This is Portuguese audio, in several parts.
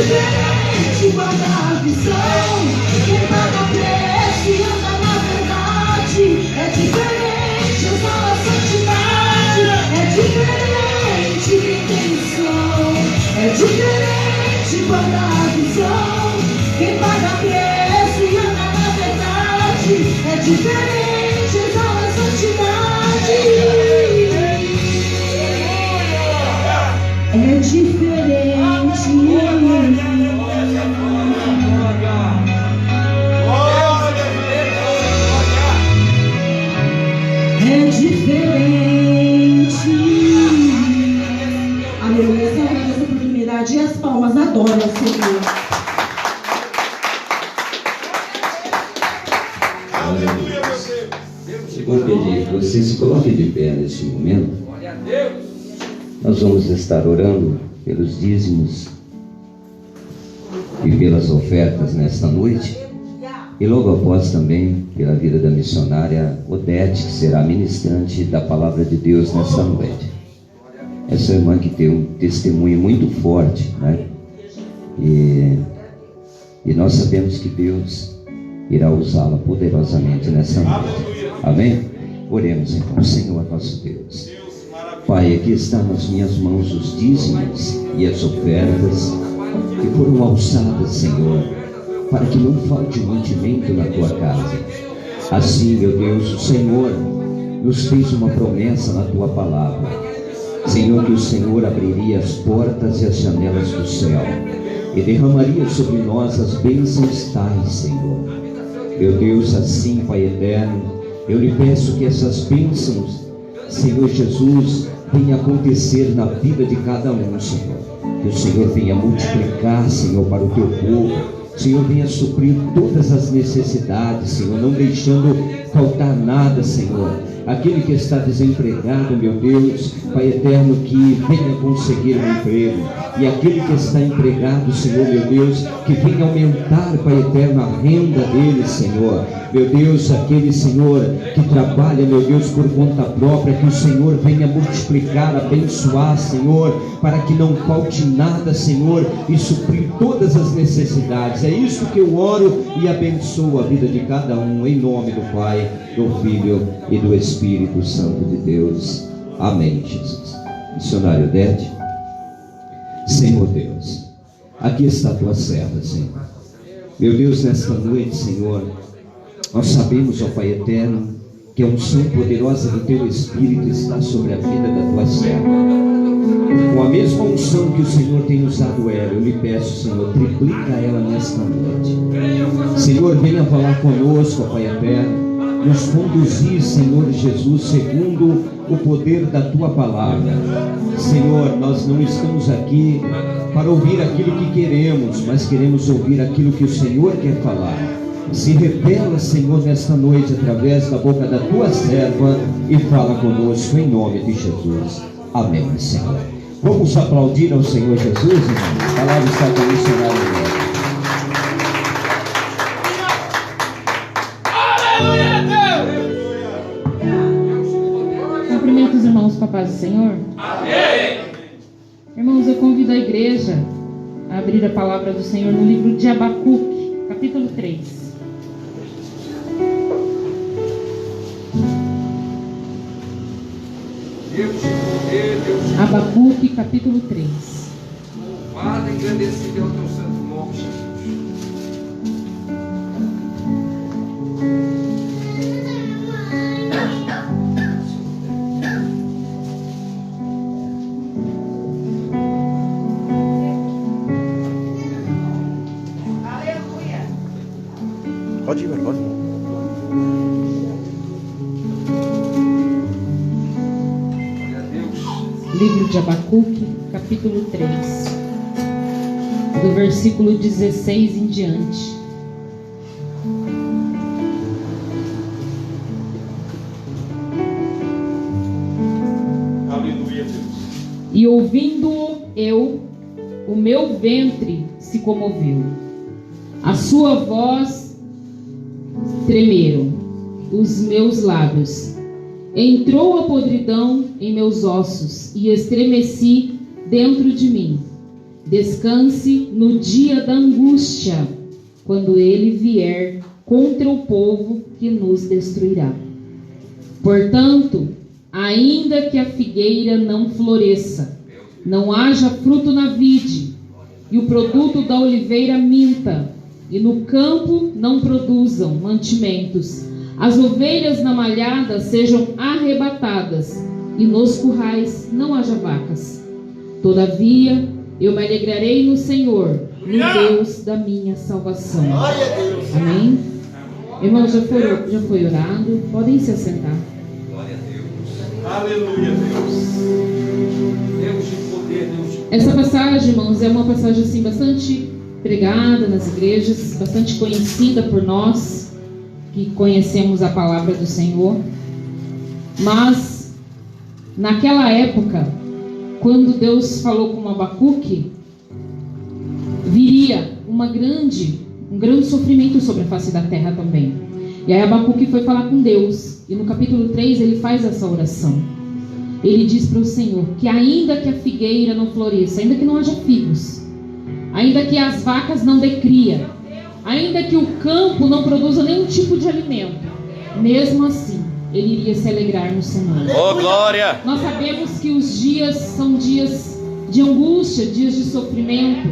diferente, guarda a visão. Quem paga preço e anda na verdade. É diferente, usa a santidade. É diferente, quem tem som. É diferente, guarda a visão. Quem paga preço e anda na verdade. É diferente, usa a santidade. É diferente. É diferente. Aleluia. Essa oportunidade e as palmas adoram o Senhor. Aleluia. Eu vou pedir que você se coloque de pé neste momento. Nós vamos estar orando pelos dízimos e pelas ofertas nesta noite. E logo após também pela vida da missionária Odete, que será ministrante da palavra de Deus nesta noite. Essa irmã que tem um testemunho muito forte, né? E nós sabemos que Deus irá usá-la poderosamente nessa noite. Amém? Oremos então. Senhor nosso Deus, Pai, aqui está nas minhas mãos os dízimos e as ofertas que foram alçadas, Senhor, para que não falte mantimento na tua casa. Assim, meu Deus, o Senhor nos fez uma promessa na tua palavra, Senhor, que o Senhor abriria as portas e as janelas do céu e derramaria sobre nós as bênçãos tais, Senhor. Meu Deus, assim, Pai eterno, eu lhe peço que essas bênçãos, Senhor Jesus, venha acontecer na vida de cada um, Senhor. Que o Senhor venha multiplicar, Senhor, para o teu povo. Senhor, venha suprir todas as necessidades, Senhor, não deixando faltar nada, Senhor. Aquele que está desempregado, meu Deus, Pai eterno, que venha conseguir um emprego. E aquele que está empregado, Senhor, meu Deus, que venha aumentar, Pai eterno, a renda dele, Senhor. Meu Deus, aquele, Senhor, que trabalha, meu Deus, por conta própria, que o Senhor venha multiplicar, abençoar, Senhor, para que não falte nada, Senhor, e suprir todas as necessidades. É isso que eu oro e abençoo a vida de cada um, em nome do Pai, do Filho e do Espírito Santo de Deus. Amém, Jesus. Missionário Odete, Senhor Deus, aqui está a tua serva, Senhor. Meu Deus, nesta noite, Senhor, nós sabemos, ó Pai eterno, que a unção poderosa do teu Espírito está sobre a vida da tua serva. Com a mesma unção que o Senhor tem usado ela, eu lhe peço, Senhor, triplica ela nesta noite. Senhor, venha falar conosco, ó Pai eterno, nos conduzir, Senhor Jesus, segundo o poder da tua palavra. Senhor, nós não estamos aqui para ouvir aquilo que queremos, mas queremos ouvir aquilo que o Senhor quer falar. Se revela, Senhor, nesta noite através da boca da tua serva e fala conosco em nome de Jesus. Amém, Senhor. Vamos aplaudir ao Senhor Jesus, irmão. A palavra está com o missionário. Cumprimento os irmãos com a paz do Senhor. Amém. Irmãos, eu convido a igreja a abrir a palavra do Senhor no livro de Abacuque, capítulo 3. Abacuque, capítulo 3. Louvado e engrandecido é o teu santo nome, Jesus. Aleluia. Pode ir, pode ir. Livro de Abacuque, capítulo 3, do versículo 16 em diante. Aleluia, Deus. E ouvindo-o eu, o meu ventre se comoveu, a sua voz tremeram os meus lábios. Entrou a podridão em meus ossos e estremeci dentro de mim. Descanse no dia da angústia, quando ele vier contra o povo que nos destruirá. Portanto, ainda que a figueira não floresça, não haja fruto na vide, e o produto da oliveira minta, e no campo não produzam mantimentos, as ovelhas na malhada sejam arrebatadas, e nos currais não haja vacas. Todavia, eu me alegrarei no Senhor, no Deus da minha salvação. Amém? Irmãos, já foi orado, podem se assentar. Glória a Deus. Aleluia, Deus. Deus de poder, Deus de poder. Essa passagem, irmãos, é uma passagem assim bastante pregada nas igrejas, bastante conhecida por nós que conhecemos a palavra do Senhor. Mas naquela época, quando Deus falou com Abacuque, viria um grande sofrimento sobre a face da terra também. E aí Abacuque foi falar com Deus, e no capítulo 3 ele faz essa oração. Ele diz para o Senhor que ainda que a figueira não floresça, ainda que não haja figos, ainda que as vacas não dê cria, ainda que o campo não produza nenhum tipo de alimento, mesmo assim ele iria se alegrar no Senhor. Oh, glória! Nós sabemos que os dias são dias de angústia, dias de sofrimento,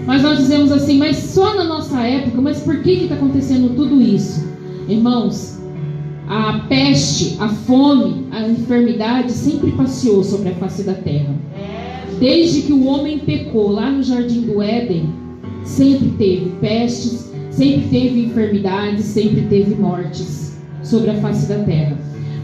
mas nós dizemos assim, mas só na nossa época, mas por que está acontecendo tudo isso? Irmãos, a peste, a fome, a enfermidade sempre passeou sobre a face da terra. Desde que o homem pecou lá no Jardim do Éden, sempre teve pestes, sempre teve enfermidades, sempre teve mortes sobre a face da terra.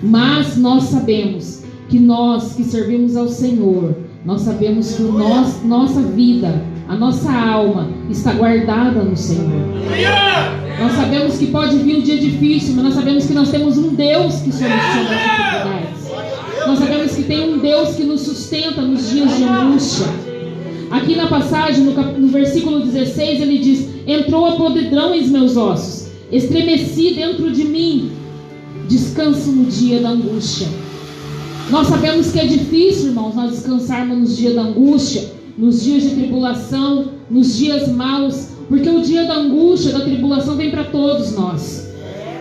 Mas nós sabemos que nós que servimos ao Senhor, nós sabemos que nossa vida, a nossa alma está guardada no Senhor. Nós sabemos que pode vir um dia difícil, mas nós sabemos que nós temos um Deus que soluciona as dificuldades. Nós sabemos que tem um Deus que nos sustenta nos dias de angústia. Aqui na passagem, no versículo 16, ele diz: entrou a podridão em meus ossos, estremeci dentro de mim, descanso no dia da angústia. Nós sabemos que é difícil, irmãos, nós descansarmos nos dias da angústia, nos dias de tribulação, nos dias maus, porque o dia da angústia, da tribulação vem para todos nós.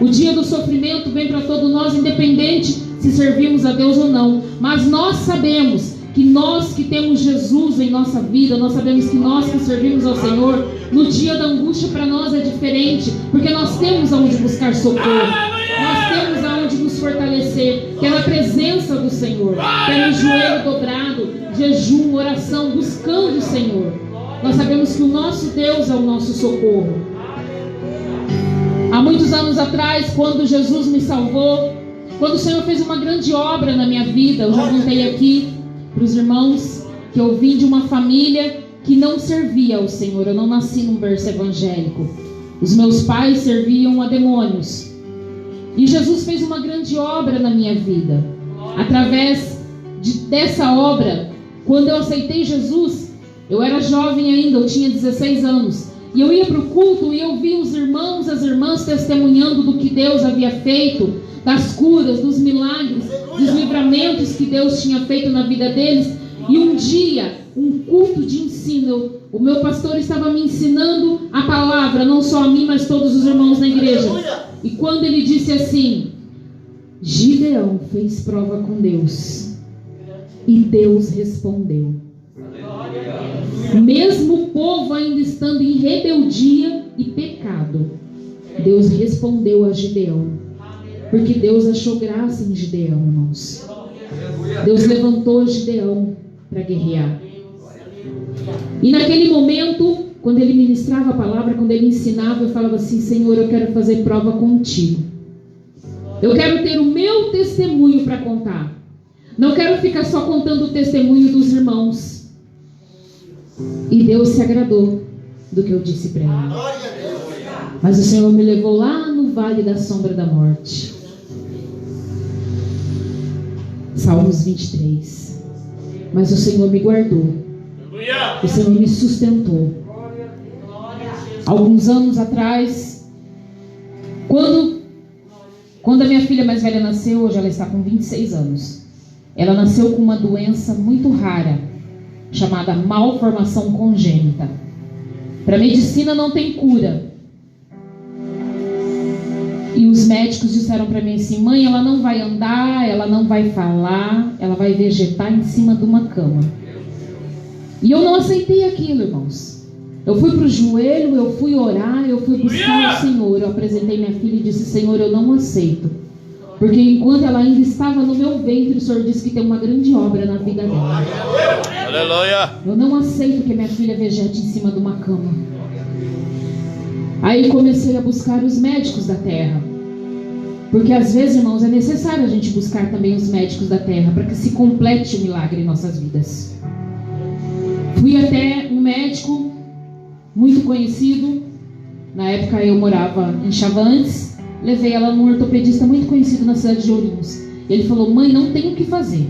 O dia do sofrimento vem para todos nós, independente se servimos a Deus ou não. Mas nós sabemos que nós que temos Jesus em nossa vida, nós sabemos que nós que servimos ao Senhor, no dia da angústia para nós é diferente, porque nós temos aonde buscar socorro, nós temos aonde nos fortalecer, que é na presença do Senhor, que é no joelho dobrado, jejum, oração, buscando o Senhor. Nós sabemos que o nosso Deus é o nosso socorro. Há muitos anos atrás, quando Jesus me salvou, quando o Senhor fez uma grande obra na minha vida, eu já contei aqui para os irmãos que eu vim de uma família que não servia ao Senhor. Eu não nasci num berço evangélico. Os meus pais serviam a demônios. E Jesus fez uma grande obra na minha vida. Através dessa obra, quando eu aceitei Jesus, eu era jovem ainda, eu tinha 16 anos. E eu ia para o culto e eu via os irmãos, as irmãs testemunhando do que Deus havia feito, das curas, dos milagres, dos livramentos que Deus tinha feito na vida deles. E um dia, um culto de ensino, o meu pastor estava me ensinando a palavra, não só a mim, mas todos os irmãos na igreja. E quando ele disse assim: Gideão fez prova com Deus, e Deus respondeu. Mesmo o povo ainda estando em rebeldia e pecado, Deus respondeu a Gideão, porque Deus achou graça em Gideão, irmãos. Deus levantou Gideão para guerrear. E naquele momento, quando ele ministrava a palavra, quando ele ensinava, eu falava assim: Senhor, eu quero fazer prova contigo. Eu quero ter o meu testemunho para contar. Não quero ficar só contando o testemunho dos irmãos. E Deus se agradou do que eu disse para ele. Mas o Senhor me levou lá no vale da sombra da morte. Salmos 23. Mas o Senhor me guardou. O Senhor me sustentou. Alguns anos atrás, quando a minha filha mais velha nasceu, hoje ela está com 26 anos. Ela nasceu com uma doença muito rara, chamada malformação congênita. Para a medicina não tem cura. E os médicos disseram para mim assim: mãe, ela não vai andar, ela não vai falar, ela vai vegetar em cima de uma cama. E eu não aceitei aquilo, irmãos. Eu fui para o joelho, eu fui orar, eu fui buscar o Senhor. Eu apresentei minha filha e disse: Senhor, eu não aceito. Porque enquanto ela ainda estava no meu ventre, o Senhor disse que tem uma grande obra na vida dela. Aleluia. Eu não aceito que minha filha vegete em cima de uma cama. Aí comecei a buscar os médicos da terra. Porque às vezes, irmãos, é necessário a gente buscar também os médicos da terra para que se complete o milagre em nossas vidas. Fui até um médico muito conhecido. Na época eu morava em Chavantes. Levei ela num ortopedista muito conhecido na cidade de Ourinhos. Ele falou: mãe, não tem o que fazer.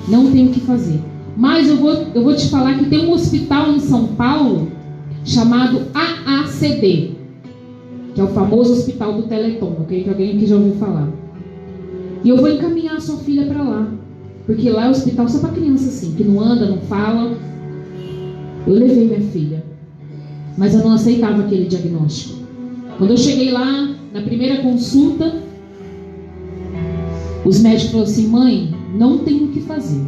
Não tem o que fazer. Mas eu vou te falar que tem um hospital em São Paulo chamado AACD, que é o famoso hospital do Teleton. Eu creio que alguém aqui já ouviu falar. E eu vou encaminhar a sua filha para lá, porque lá é o hospital só para criança assim, que não anda, não fala. Eu levei minha filha, mas eu não aceitava aquele diagnóstico. Quando eu cheguei lá, na primeira consulta, os médicos falaram assim: mãe, não tem o que fazer.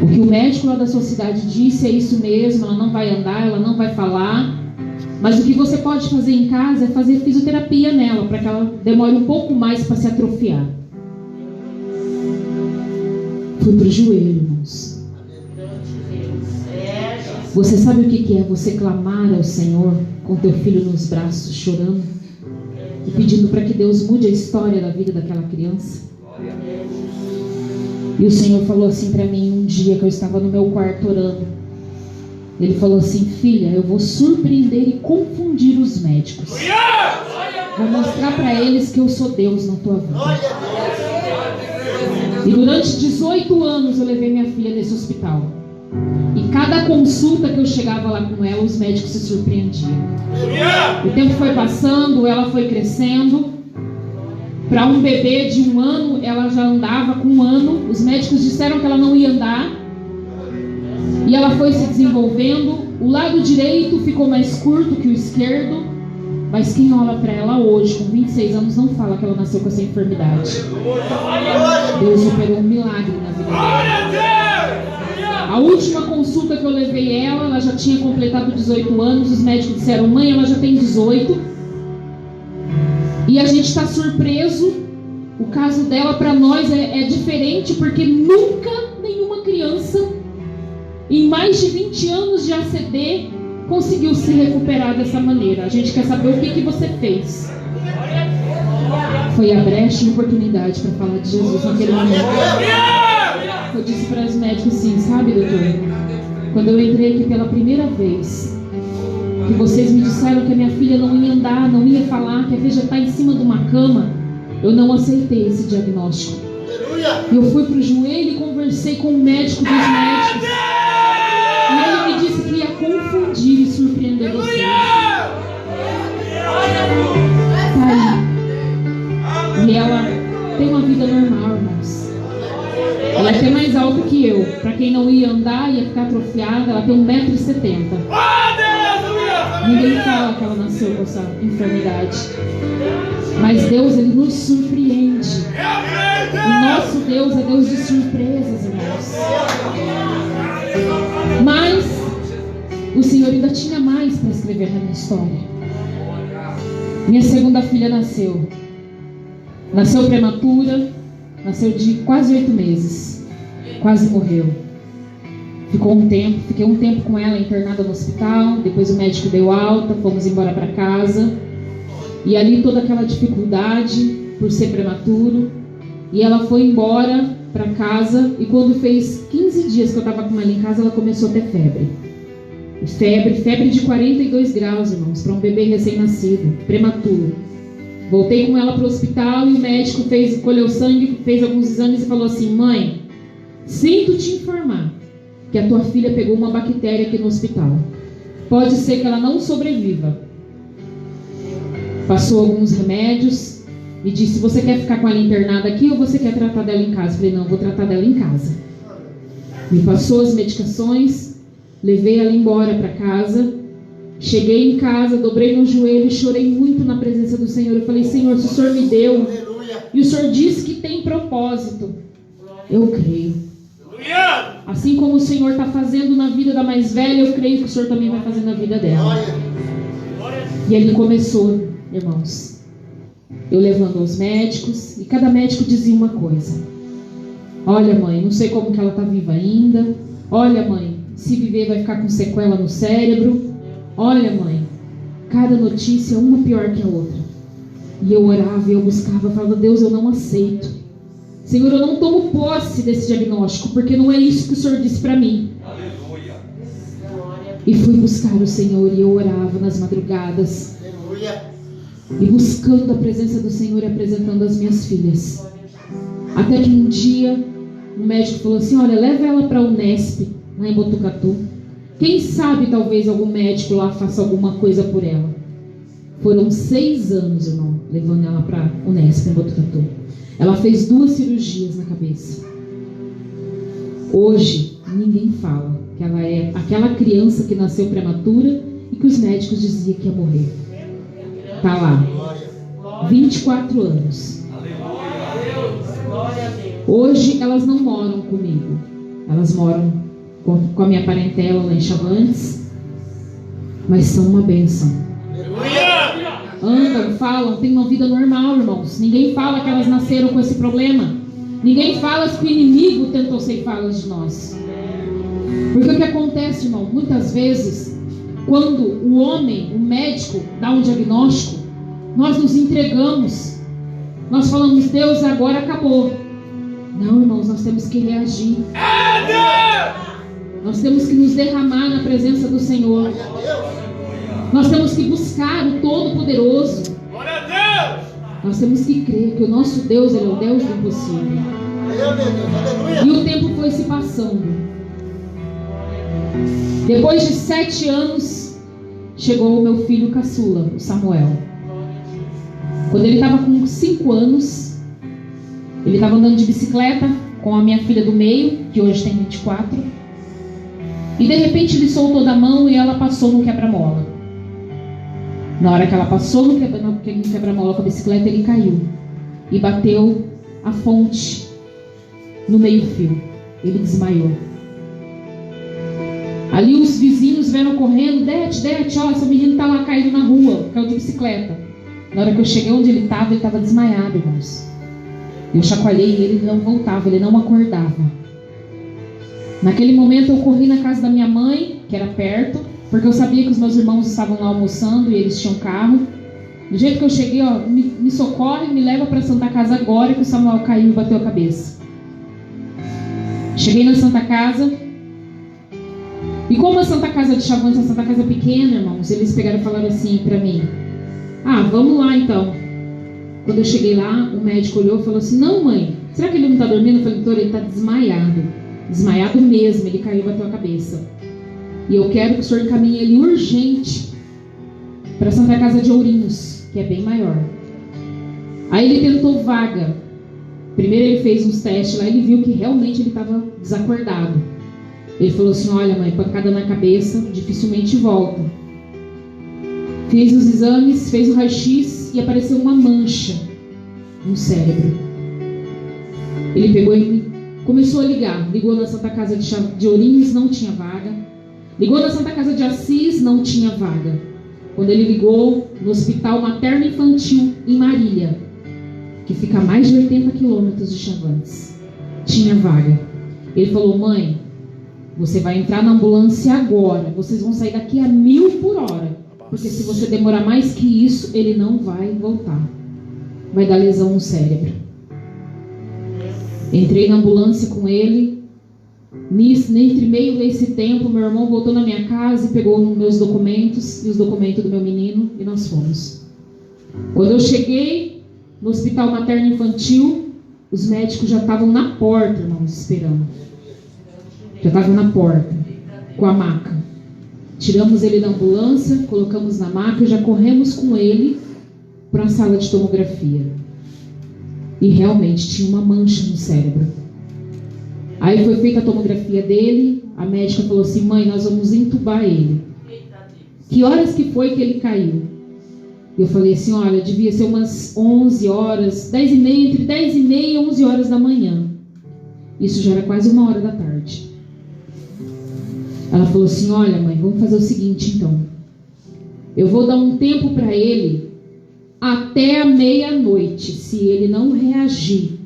O que o médico lá da sua cidade disse é isso mesmo, ela não vai andar, ela não vai falar. Mas o que você pode fazer em casa é fazer fisioterapia nela, para que ela demore um pouco mais para se atrofiar. Fui pro joelho, irmãos. Você sabe o que é você clamar ao Senhor com teu filho nos braços, chorando e pedindo para que Deus mude a história da vida daquela criança? E o Senhor falou assim para mim um dia que eu estava no meu quarto orando. Ele falou assim: filha, eu vou surpreender e confundir os médicos. Vou mostrar para eles que eu sou Deus na tua vida. E durante 18 anos eu levei minha filha nesse hospital. E cada consulta que eu chegava lá com ela, os médicos se surpreendiam. O tempo foi passando, ela foi crescendo. Para um bebê de 1 ano, ela já andava com 1 ano. Os médicos disseram que ela não ia andar. E ela foi se desenvolvendo. O lado direito ficou mais curto que o esquerdo. Mas quem olha para ela hoje, com 26 anos, não fala que ela nasceu com essa enfermidade. Deus operou um milagre na vida dela. A última consulta que eu levei ela já tinha completado 18 anos. Os médicos disseram: mãe, ela já tem 18. E a gente está surpreso. O caso dela para nós é diferente, porque nunca nenhuma criança em mais de 20 anos de ACD conseguiu se recuperar dessa maneira. A gente quer saber o que você fez. Foi a brecha e oportunidade para falar de Jesus naquele momento. Eu disse para os médicos assim: sabe, doutor, quando eu entrei aqui pela primeira vez, que vocês me disseram que a minha filha não ia andar, não ia falar, que ia vegetar em cima de uma cama, eu não aceitei esse diagnóstico. E eu fui pro joelho e conversei com o médico dos médicos. E ele me disse que ia confundir e surpreender vocês. Tá aí. E ela tem uma vida normal, irmãos. Ela é até mais alta que eu. Para quem não ia andar, ia ficar atrofiada, ela tem 1,70 m. Ninguém fala que ela nasceu com essa enfermidade. Mas Deus, Ele nos surpreende. O nosso Deus é Deus de surpresas, irmãos. Mas o Senhor ainda tinha mais para escrever na minha história. Minha segunda filha nasceu. Nasceu prematura. Nasceu de quase 8 meses. Quase morreu. Fiquei um tempo com ela internada no hospital. Depois o médico deu alta, fomos embora para casa. E ali toda aquela dificuldade por ser prematuro. E ela foi embora para casa. E quando fez 15 dias que eu estava com ela em casa, ela começou a ter febre. Febre de 42 graus, irmãos, para um bebê recém-nascido, prematuro. Voltei com ela para o hospital e o médico colheu sangue, fez alguns exames e falou assim: mãe, sinto te informar que a tua filha pegou uma bactéria aqui no hospital. Pode ser que ela não sobreviva. Passou alguns remédios e disse: você quer ficar com ela internada aqui ou você quer tratar dela em casa? Eu falei: não, vou tratar dela em casa. Me passou as medicações, levei ela embora para casa. Cheguei em casa, dobrei no joelho e chorei muito na presença do Senhor. Eu falei: Senhor, se o Senhor me deu e o Senhor disse que tem propósito, eu creio. Assim como o Senhor está fazendo na vida da mais velha, eu creio que o Senhor também vai fazer na vida dela. E ali começou, irmãos, eu levando aos médicos, e cada médico dizia uma coisa: olha, mãe, não sei como que ela está viva ainda. Olha, mãe, se viver vai ficar com sequela no cérebro. Olha, mãe, cada notícia uma pior que a outra. E eu orava, eu buscava, eu falava: Deus, eu não aceito. Senhor, eu não tomo posse desse diagnóstico, porque não é isso que o Senhor disse para mim. Aleluia. E fui buscar o Senhor, e eu orava nas madrugadas. Aleluia. E buscando a presença do Senhor e apresentando as minhas filhas. Até que um dia, um médico falou assim: olha, leva ela para a Unesp, lá em Botucatu. Quem sabe talvez algum médico lá faça alguma coisa por ela. Foram 6 anos, irmão, levando ela para a Unesp, em Botucatu. Ela fez 2 cirurgias na cabeça. Hoje, ninguém fala que ela é aquela criança que nasceu prematura e que os médicos diziam que ia morrer. Está lá, 24 anos. Hoje, elas não moram comigo. Elas moram com a minha parentela lá em Chavantes, mas são uma bênção. Andam, falam, têm uma vida normal, irmãos. Ninguém fala que elas nasceram com esse problema. Ninguém fala que o inimigo tentou ceifá-las de nós. Porque o que acontece, irmão, muitas vezes, quando o homem, o médico, dá um diagnóstico, nós nos entregamos. Nós falamos: Deus, agora acabou. Não, irmãos, nós temos que reagir. Nós temos que nos derramar na presença do Senhor. Nós temos que buscar o Todo-Poderoso. Nós temos que crer que o nosso Deus, Ele é o Deus do impossível. E o tempo foi se passando. Depois de 7 anos, chegou o meu filho caçula, o Samuel. Quando ele estava com 5 anos, ele estava andando de bicicleta com a minha filha do meio, que hoje tem 24. E de repente ele soltou da mão e ela passou no quebra-mola. Na hora que ela passou no quebra-mola com a bicicleta, ele caiu e bateu a fonte no meio-fio. Ele desmaiou. Ali os vizinhos vieram correndo: Dete, ó, essa menina está lá caído na rua, caiu de bicicleta. Na hora que eu cheguei onde ele estava desmaiado, irmãos. Eu chacoalhei ele, ele não voltava, ele não acordava. Naquele momento eu corri na casa da minha mãe, que era perto, porque eu sabia que os meus irmãos estavam lá almoçando e eles tinham carro. Do jeito que eu cheguei, ó, me socorre, me leva para a Santa Casa agora, que o Samuel caiu e bateu a cabeça. Cheguei na Santa Casa. E como a Santa Casa de Chavantes é uma Santa Casa pequena, irmãos, eles pegaram e falaram assim para mim: ah, vamos lá então. Quando eu cheguei lá, o médico olhou e falou assim: não, mãe, será que ele não está dormindo? Eu falei: doutor, ele está desmaiado. Desmaiado mesmo, ele caiu e bateu a cabeça. E eu quero que o senhor encaminhe ele urgente para a Santa Casa de Ourinhos, que é bem maior. Aí ele tentou vaga. Primeiro ele fez uns testes lá, ele viu que realmente ele estava desacordado. Ele falou assim: olha, mãe, pancada na cabeça, dificilmente volta. Fez os exames, fez o raio-x e apareceu uma mancha no cérebro. Ele pegou e começou a ligar. Ligou na Santa Casa de Ourinhos, não tinha vaga. Ligou na Santa Casa de Assis, não tinha vaga. Quando ele ligou no Hospital Materno Infantil em Marília, que fica a mais de 80 quilômetros de Chavantes, tinha vaga. Ele falou: mãe, você vai entrar na ambulância agora. Vocês vão sair daqui a 1000 por hora. Porque se você demorar mais que isso, ele não vai voltar. Vai dar lesão no cérebro. Entrei na ambulância com ele. Entre meio desse tempo, meu irmão voltou na minha casa e pegou meus documentos e os documentos do meu menino, e nós fomos. Quando eu cheguei no Hospital Materno Infantil, os médicos já estavam na porta, irmãos, esperando. Já estavam na porta, com a maca. Tiramos ele da ambulância, colocamos na maca e já corremos com ele para a sala de tomografia. E realmente tinha uma mancha no cérebro. Aí foi feita a tomografia dele, a médica falou assim: mãe, nós vamos entubar ele. Que horas que foi que ele caiu? Eu falei assim: olha, devia ser umas 11 horas, 10h30, entre 10h30 e 11 horas da manhã. Isso já era quase 1h da tarde. Ela falou assim: olha, mãe, vamos fazer o seguinte então. Eu vou dar um tempo para ele até a meia-noite. Se ele não reagir,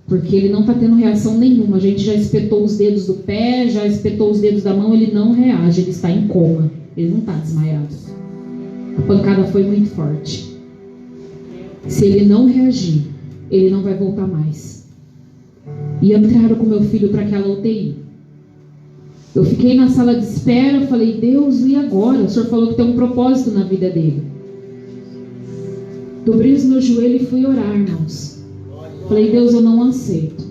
porque ele não está tendo reação nenhuma. A gente já espetou os dedos do pé, já espetou os dedos da mão, ele não reage, ele está em coma. Ele não está desmaiado. A pancada foi muito forte. Se ele não reagir, ele não vai voltar mais. E entraram com meu filho para aquela UTI. Eu fiquei na sala de espera, falei: Deus, e agora? O Senhor falou que tem um propósito na vida dele. Dobrei os meus joelhos e fui orar, irmãos. Falei: Deus, eu não aceito.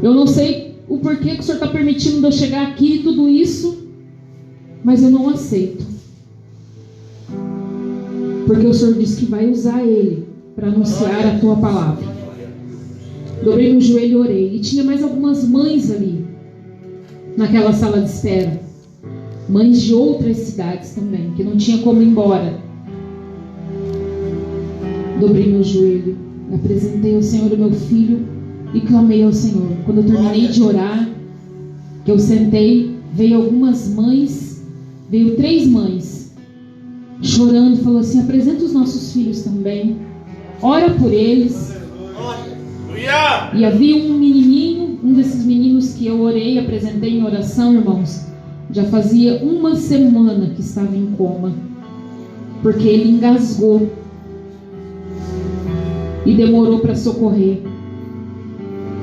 Eu não sei o porquê que o Senhor está permitindo de eu chegar aqui e tudo isso, mas eu não aceito. Porque o Senhor disse que vai usar ele para anunciar a tua palavra. Dobrei meu joelho e orei. E tinha mais algumas mães ali, naquela sala de espera. Mães de outras cidades também, que não tinha como ir embora. Dobrei meu joelho, apresentei ao Senhor o meu filho e clamei ao Senhor. Quando eu terminei de orar, que eu sentei, veio algumas mães, veio 3 mães, chorando, falou assim: apresenta os nossos filhos também, ora por eles. E havia um menininho, um desses meninos que eu orei, apresentei em oração, irmãos, já fazia 1 semana que estava em coma, porque ele engasgou e demorou para socorrer.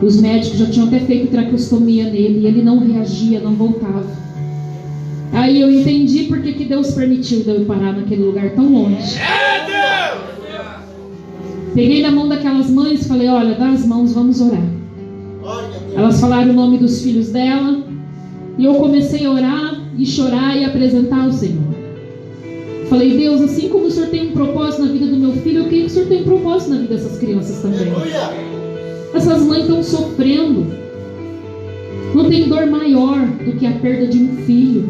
Os médicos já tinham até feito traqueostomia nele e ele não reagia, não voltava. Aí eu entendi porque que Deus permitiu eu parar naquele lugar tão longe. Peguei na mão daquelas mães e falei: olha, dá as mãos, vamos orar. Elas falaram o nome dos filhos dela e eu comecei a orar e chorar e apresentar ao Senhor. Falei: Deus, assim como o Senhor tem um propósito na vida do meu filho, eu creio que o Senhor tem um propósito na vida dessas crianças também. Essas mães estão sofrendo. Não tem dor maior do que a perda de um filho.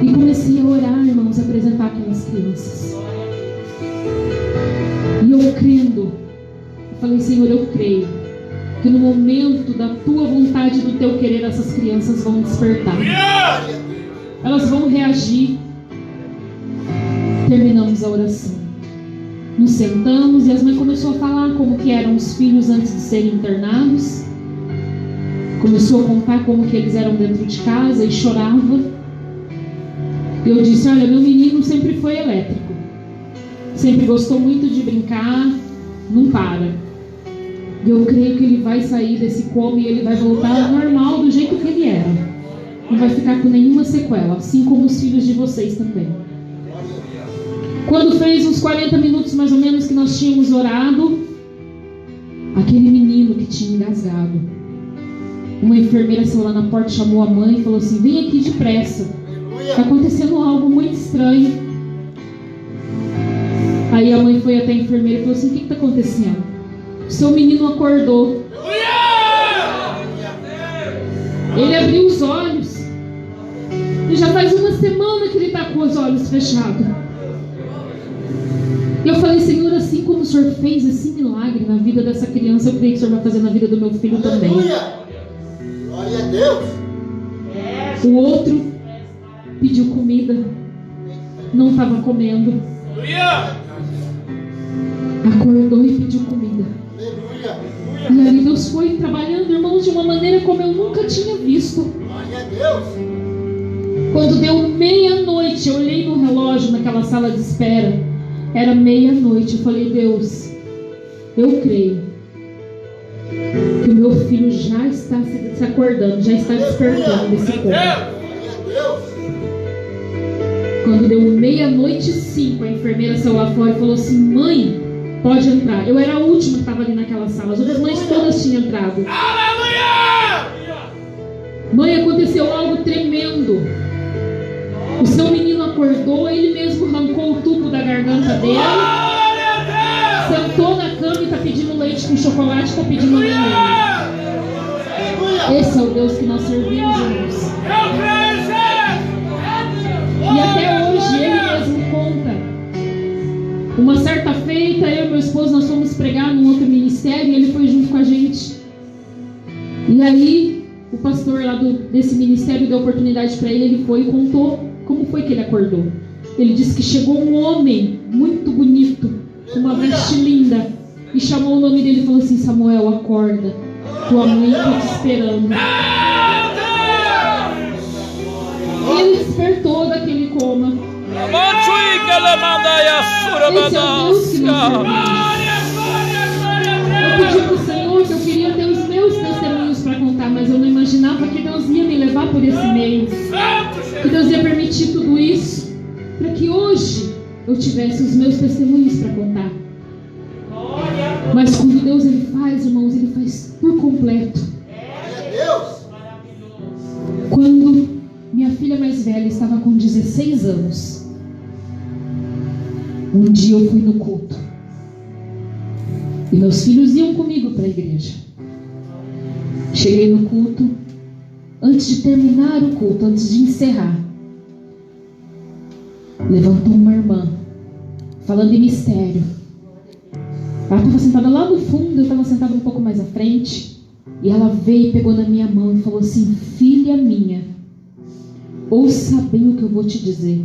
E comecei a orar, irmãos, a apresentar aquelas crianças. E eu crendo, eu falei: Senhor, eu creio que no momento da tua vontade, do teu querer, essas crianças vão despertar. Elas vão reagir. Terminamos a oração. Nos sentamos e as mães começaram a falar como que eram os filhos antes de serem internados. Começou a contar como que eles eram dentro de casa e chorava. Eu disse: olha, meu menino sempre foi elétrico. Sempre gostou muito de brincar, não para. E eu creio que ele vai sair desse coma e ele vai voltar ao normal do jeito que ele era. Não vai ficar com nenhuma sequela, assim como os filhos de vocês também. Quando fez uns 40 minutos mais ou menos que nós tínhamos orado, aquele menino que tinha engasgado, uma enfermeira saiu lá na porta, chamou a mãe e falou assim: vem aqui depressa, está acontecendo algo muito estranho. Aí a mãe foi até a enfermeira e falou assim: o que está acontecendo? O seu menino acordou. Ele abriu os olhos e já faz 1 semana que ele está com os olhos fechados. Eu falei: Senhor, assim como o Senhor fez esse milagre na vida dessa criança, eu creio que o Senhor vai fazer na vida do meu filho também. Glória a Deus. O outro pediu comida, não estava comendo. Acordou e pediu comida. E ali Deus foi trabalhando, irmãos, de uma maneira como eu nunca tinha visto. Glória a Deus. Quando deu meia-noite, eu olhei no relógio naquela sala de espera. Era meia-noite. Eu falei: Deus, eu creio que o meu filho já está se acordando, já está despertando desse coma. Quando deu 00:05, a enfermeira saiu lá fora e falou assim: mãe, pode entrar. Eu era a última que estava ali naquela sala. As outras mães todas tinham entrado. Mãe, aconteceu algo tremendo. O seu menino acordou, ele mesmo arrancou o tubo da garganta dele, sentou na cama e está pedindo leite leite com chocolate e está pedindo amendoim. Esse é o Deus que nós servimos, irmãos. E até hoje ele mesmo conta. Uma certa feita, eu e meu esposo, nós fomos pregar num outro ministério e ele foi junto com a gente. E aí, o pastor lá desse ministério deu oportunidade para ele foi e contou como foi que ele acordou. Ele disse que chegou um homem muito bonito, com uma veste linda, e chamou o nome dele e falou assim: Samuel, acorda, tua mãe está te esperando. E ele despertou daquele coma. Esse é o Deus que nós servimos. Eu pedi para o Senhor que eu queria ter os meus testemunhos para contar, mas eu não imaginava que Deus ia me levar por esse meio, que Deus ia permitir tudo isso para que hoje eu tivesse os meus testemunhos para contar. Mas quando Deus ele faz, irmãos, ele faz por completo. Quando minha filha mais velha estava com 16 anos, um dia eu fui no culto e meus filhos iam comigo para a igreja. Cheguei no culto, antes de terminar o culto, antes de encerrar, levantou uma irmã falando em mistério. Ela estava sentada lá no fundo, eu estava sentada um pouco mais à frente, e ela veio e pegou na minha mão e falou assim: filha minha, ouça bem o que eu vou te dizer.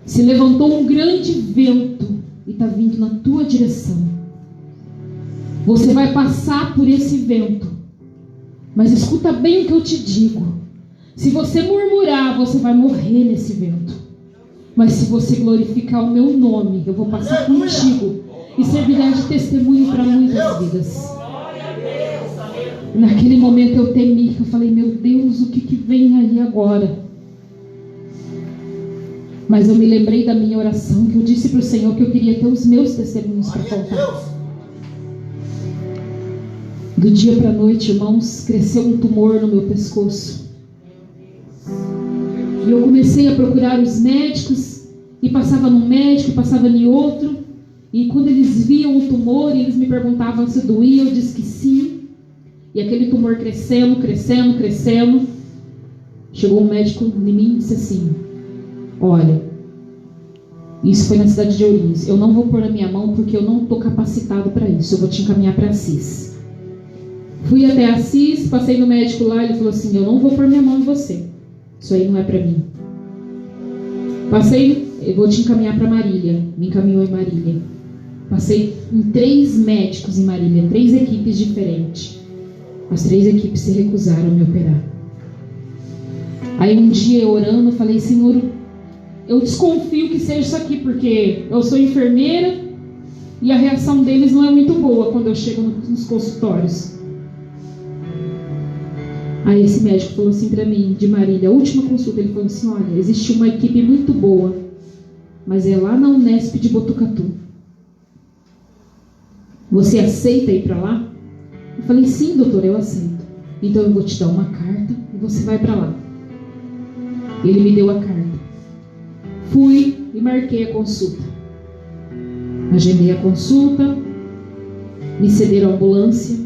Se levantou um grande vento e está vindo na tua direção. Você vai passar por esse vento, mas escuta bem o que eu te digo. Se você murmurar, você vai morrer nesse vento. Mas se você glorificar o meu nome, eu vou passar contigo e servirá de testemunho para muitas vidas. Naquele momento eu temi, eu falei: meu Deus, o que vem aí agora? Mas eu me lembrei da minha oração, que eu disse para o Senhor que eu queria ter os meus testemunhos para contar. Do dia para a noite, irmãos, cresceu um tumor no meu pescoço. E eu comecei a procurar os médicos, e passava num médico, e passava em outro. E quando eles viam o tumor, eles me perguntavam se doía, eu disse que sim. E aquele tumor crescendo, crescendo, crescendo. Chegou um médico em mim e disse assim: olha, isso foi na cidade de Ourinhos, eu não vou pôr na minha mão porque eu não estou capacitado para isso, eu vou te encaminhar para Assis. Fui até Assis, passei no médico lá, ele falou assim: eu não vou pôr minha mão em você, isso aí não é para mim. Passei, eu vou te encaminhar para Marília, me encaminhou em Marília. Passei em 3 médicos em Marília, 3 equipes diferentes. As 3 equipes se recusaram a me operar. Aí um dia eu orando, eu falei: Senhor, eu desconfio que seja isso aqui, porque eu sou enfermeira e a reação deles não é muito boa quando eu chego nos consultórios. Aí esse médico falou assim para mim, de Marília, a última consulta, ele falou assim: olha, existe uma equipe muito boa, mas é lá na Unesp de Botucatu. Você aceita ir para lá? Eu falei: sim, doutor, eu aceito. Então eu vou te dar uma carta e você vai para lá. Ele me deu a carta. Fui e marquei a consulta. Agendei a consulta, me cederam a ambulância.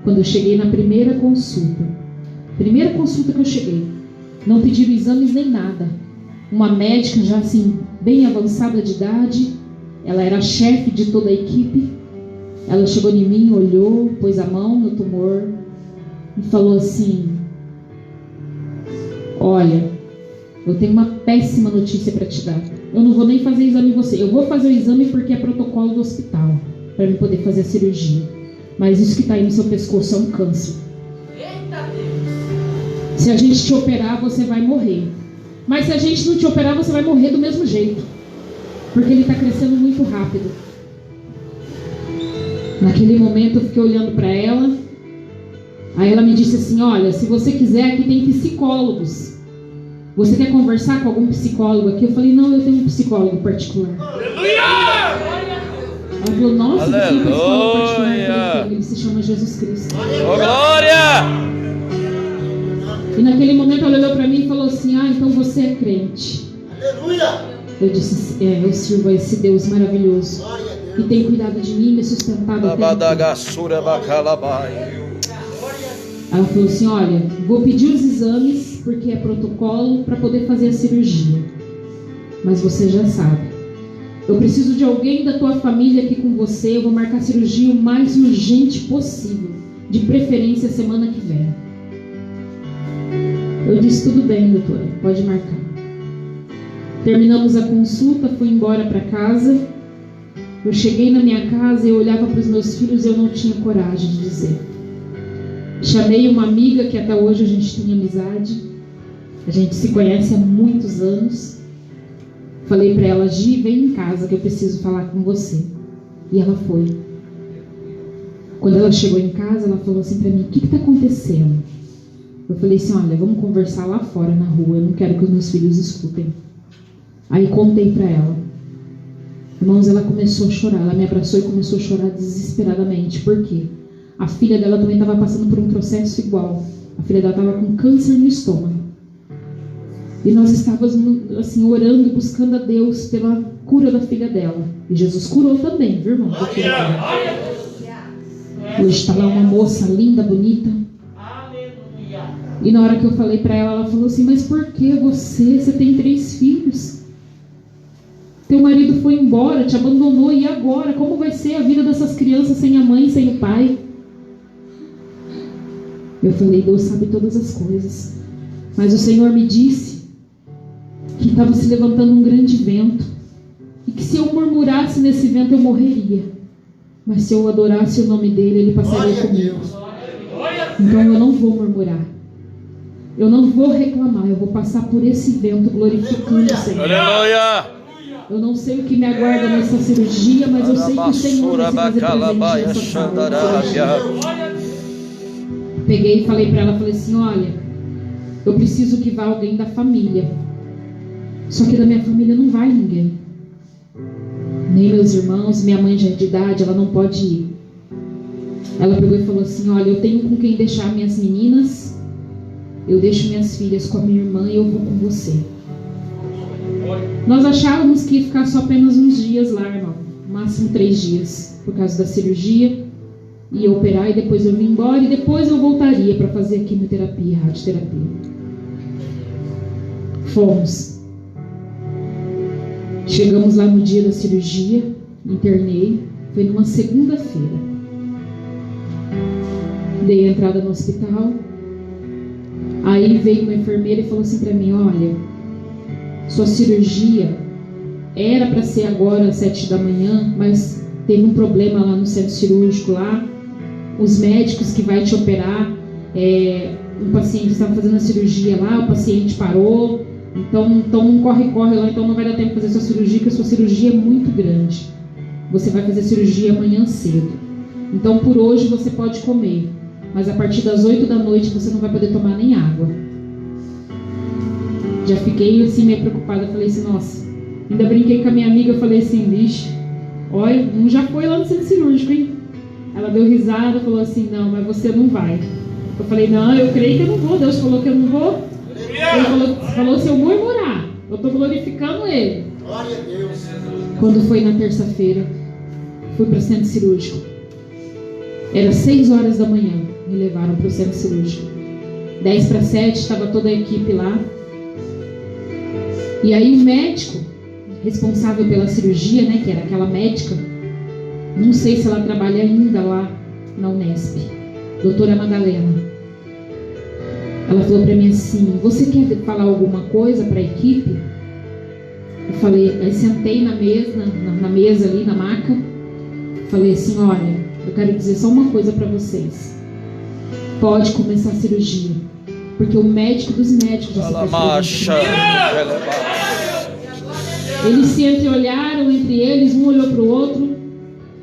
Quando eu cheguei na primeira consulta que eu cheguei, não pediram exames nem nada. Uma médica já assim, bem avançada de idade, ela era a chefe de toda a equipe. Ela chegou em mim, olhou, pôs a mão no tumor e falou assim: olha, eu tenho uma péssima notícia para te dar. Eu não vou nem fazer exame em você. Eu vou fazer o exame porque é protocolo do hospital, para eu poder fazer a cirurgia. Mas isso que está aí no seu pescoço é um câncer. Se a gente te operar, você vai morrer. Mas se a gente não te operar, você vai morrer do mesmo jeito, porque ele está crescendo muito rápido. Naquele momento eu fiquei olhando para ela. Aí ela me disse assim: olha, se você quiser, aqui tem psicólogos. Você quer conversar com algum psicólogo aqui? Eu falei: não, eu tenho um psicólogo particular. Aleluia! Ela falou: nossa, você tem um psicólogo particular? Aleluia! Ele se chama Jesus Cristo. Oh, glória! E naquele momento ela olhou para mim e falou assim: ah, então você é crente. Aleluia! Eu disse: eu sirvo a esse Deus maravilhoso. Glória a Deus. que tem cuidado de mim, me sustentado até aqui. Ela falou assim, olha, vou pedir os exames, porque é protocolo para poder fazer a cirurgia. Mas você já sabe. Eu preciso de alguém da tua família aqui com você. Eu vou marcar a cirurgia o mais urgente possível. De preferência semana que vem. Eu disse, tudo bem, doutora, pode marcar. Terminamos a consulta, fui embora para casa. Eu cheguei na minha casa e eu olhava para os meus filhos e eu não tinha coragem de dizer. Chamei uma amiga que até hoje a gente tem amizade. A gente se conhece há muitos anos. Falei para ela, Gi, vem em casa que eu preciso falar com você. E ela foi. Quando ela chegou em casa, ela falou assim para mim, o que está acontecendo? Eu falei assim, olha, vamos conversar lá fora na rua, eu não quero que os meus filhos escutem. Aí contei para ela. Irmãos, ela começou a chorar, ela me abraçou e começou a chorar desesperadamente. Por quê? A filha dela também estava passando por um processo igual. A filha dela estava com câncer no estômago. E nós estávamos assim, orando, buscando a Deus pela cura da filha dela. E Jesus curou também, viu, irmão? Hoje está lá uma moça linda, bonita. E na hora que eu falei para ela, ela falou assim, mas por que você tem 3 filhos? Teu marido foi embora, te abandonou, e agora? Como vai ser a vida dessas crianças sem a mãe, sem o pai? Eu falei, Deus sabe todas as coisas. Mas o Senhor me disse que estava se levantando um grande vento. E que se eu murmurasse nesse vento, eu morreria. Mas se eu adorasse o nome dele, ele passaria comigo. Então eu não vou murmurar. Eu não vou reclamar. Eu vou passar por esse vento glorificando o Senhor. Aleluia! Eu não sei o que me aguarda nessa cirurgia, mas eu sei que o Senhor vai se fazer presente nessa sala. Peguei e falei para ela, falei assim, olha, eu preciso que vá alguém da família. Só que da minha família não vai ninguém. Nem meus irmãos, minha mãe já é de idade, ela não pode ir. Ela pegou e falou assim, olha, eu tenho com quem deixar minhas meninas, eu deixo minhas filhas com a minha irmã e eu vou com você. Nós achávamos que ia ficar só apenas uns dias lá, irmão. Máximo 3 dias, por causa da cirurgia. Ia operar e depois eu vim embora. E depois eu voltaria para fazer a quimioterapia, a radioterapia. Fomos. Chegamos lá no dia da cirurgia. Internei. Foi numa segunda-feira. Dei a entrada no hospital. Aí veio uma enfermeira e falou assim para mim, olha, sua cirurgia era para ser agora às 7 da manhã, mas teve um problema lá no centro cirúrgico lá. Os médicos que vai te operar, um paciente estava fazendo a cirurgia lá, o paciente parou, então corre lá, então não vai dar tempo de fazer sua cirurgia, porque a sua cirurgia é muito grande. Você vai fazer a cirurgia amanhã cedo. Então por hoje você pode comer, mas a partir das 8 da noite você não vai poder tomar nem água. Já fiquei assim meio preocupada, falei assim, nossa, ainda brinquei com a minha amiga, eu falei assim, vixe, olha, um já foi lá no centro cirúrgico, hein? Ela deu risada, falou assim, não, mas você não vai. Eu falei, não, eu creio que eu não vou, Deus falou que eu não vou. Ele falou se eu murmurar, eu estou glorificando Ele. Glória a Deus. Quando foi na terça-feira, fui para o centro cirúrgico. Era 6 horas da manhã, me levaram para o centro cirúrgico. 10 para 7, estava toda a equipe lá. E aí o médico responsável pela cirurgia, né, que era aquela médica, não sei se ela trabalha ainda lá na Unesp, doutora Madalena. Ela falou para mim assim, você quer falar alguma coisa para a equipe? Eu falei, aí sentei na mesa ali, na maca, falei assim, olha, eu quero dizer só uma coisa para vocês. Pode começar a cirurgia, porque o médico dos médicos já se Eles se entreolharam entre eles, um olhou para o outro.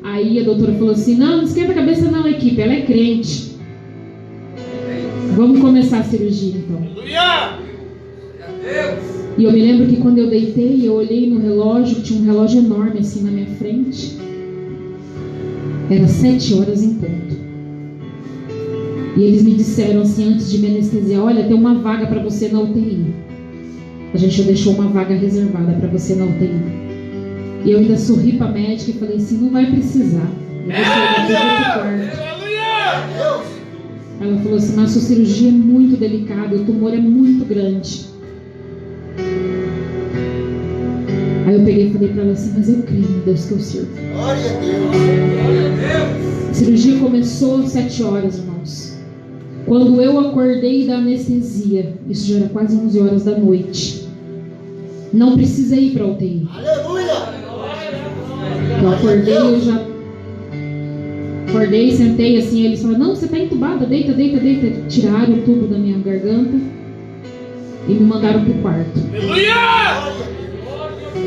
Aí a doutora falou assim, não esquenta a cabeça não, equipe, ela é crente. Vamos começar a cirurgia então. E eu me lembro que quando eu deitei, eu olhei no relógio, tinha um relógio enorme assim na minha frente. Era 7 horas em ponto. E eles me disseram assim, antes de me anestesiar, olha, tem uma vaga para você na UTI. A gente já deixou uma vaga reservada para você na UTI. E eu ainda sorri para a médica e falei assim, não vai precisar. Eu vou sair daqui pro quarto. Ela falou assim, mas a sua cirurgia é muito delicada, o tumor é muito grande. Aí eu peguei e falei para ela assim, mas eu creio no Deus que eu sirvo. Glória a Deus. A cirurgia começou às 7 horas, irmãos. Quando eu acordei da anestesia, isso já era quase 11 horas da noite. Não precisa ir para a UTI. Aleluia. Eu acordei, eu já acordei, sentei assim, eles falaram, não, você está entubada, deita. Tiraram o tubo da minha garganta e me mandaram para o quarto.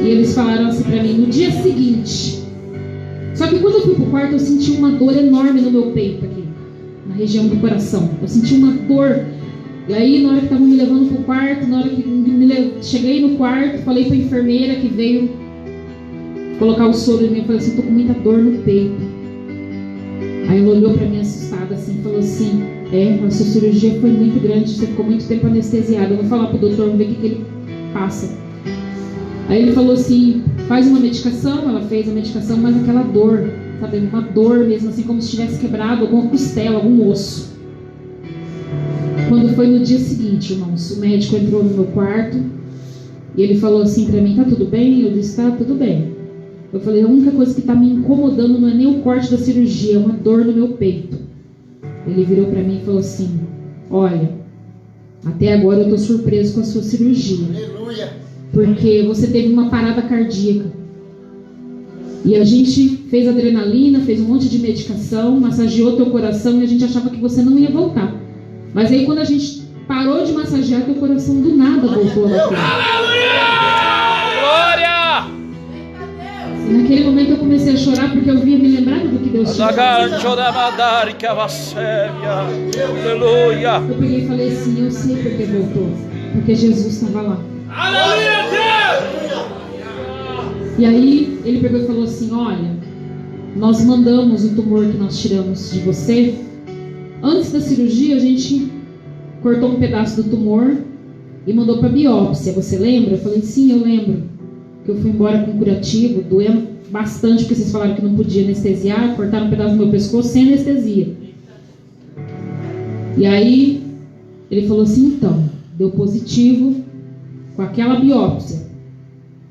E eles falaram assim para mim, no dia seguinte. Só que quando eu fui para o quarto, eu senti uma dor enorme no meu peito aqui, na região do coração. Eu senti uma dor. E aí, na hora que estavam me levando para o quarto, na hora que cheguei no quarto, falei para a enfermeira que veio colocar o soro em mim, eu falei assim, estou com muita dor no peito. Aí ela olhou para mim assustada assim, falou assim, a sua cirurgia foi muito grande, você ficou muito tempo anestesiada, eu vou falar pro doutor, vamos ver o que ele passa. Aí ele falou assim, faz uma medicação, ela fez a medicação, mas aquela dor, sabe, uma dor mesmo, assim como se tivesse quebrado alguma costela, algum osso. Quando foi no dia seguinte, irmãos, o médico entrou no meu quarto e ele falou assim para mim, tá tudo bem? Eu disse, tá tudo bem. Eu falei, a única coisa que está me incomodando não é nem o corte da cirurgia, é uma dor no meu peito. Ele virou para mim e falou assim, olha, até agora eu estou surpreso com a sua cirurgia. Aleluia. Porque você teve uma parada cardíaca. E a gente fez adrenalina, fez um monte de medicação, massageou teu coração e a gente achava que você não ia voltar. Mas aí quando a gente parou de massagear, teu coração do nada voltou a bater. E naquele momento eu comecei a chorar porque eu via me lembrar do que Deus tinha feito. Aleluia. Eu peguei e falei assim, eu sei porque voltou. Porque Jesus estava lá. E aí ele pegou e falou assim, olha, nós mandamos o tumor que nós tiramos de você. Antes da cirurgia a gente cortou um pedaço do tumor e mandou para biópsia. Você lembra? Eu falei, sim, eu lembro. Que eu fui embora com curativo, doendo bastante porque vocês falaram que não podia anestesiar, cortaram um pedaço do meu pescoço sem anestesia. E aí ele falou assim, então, deu positivo com aquela biópsia.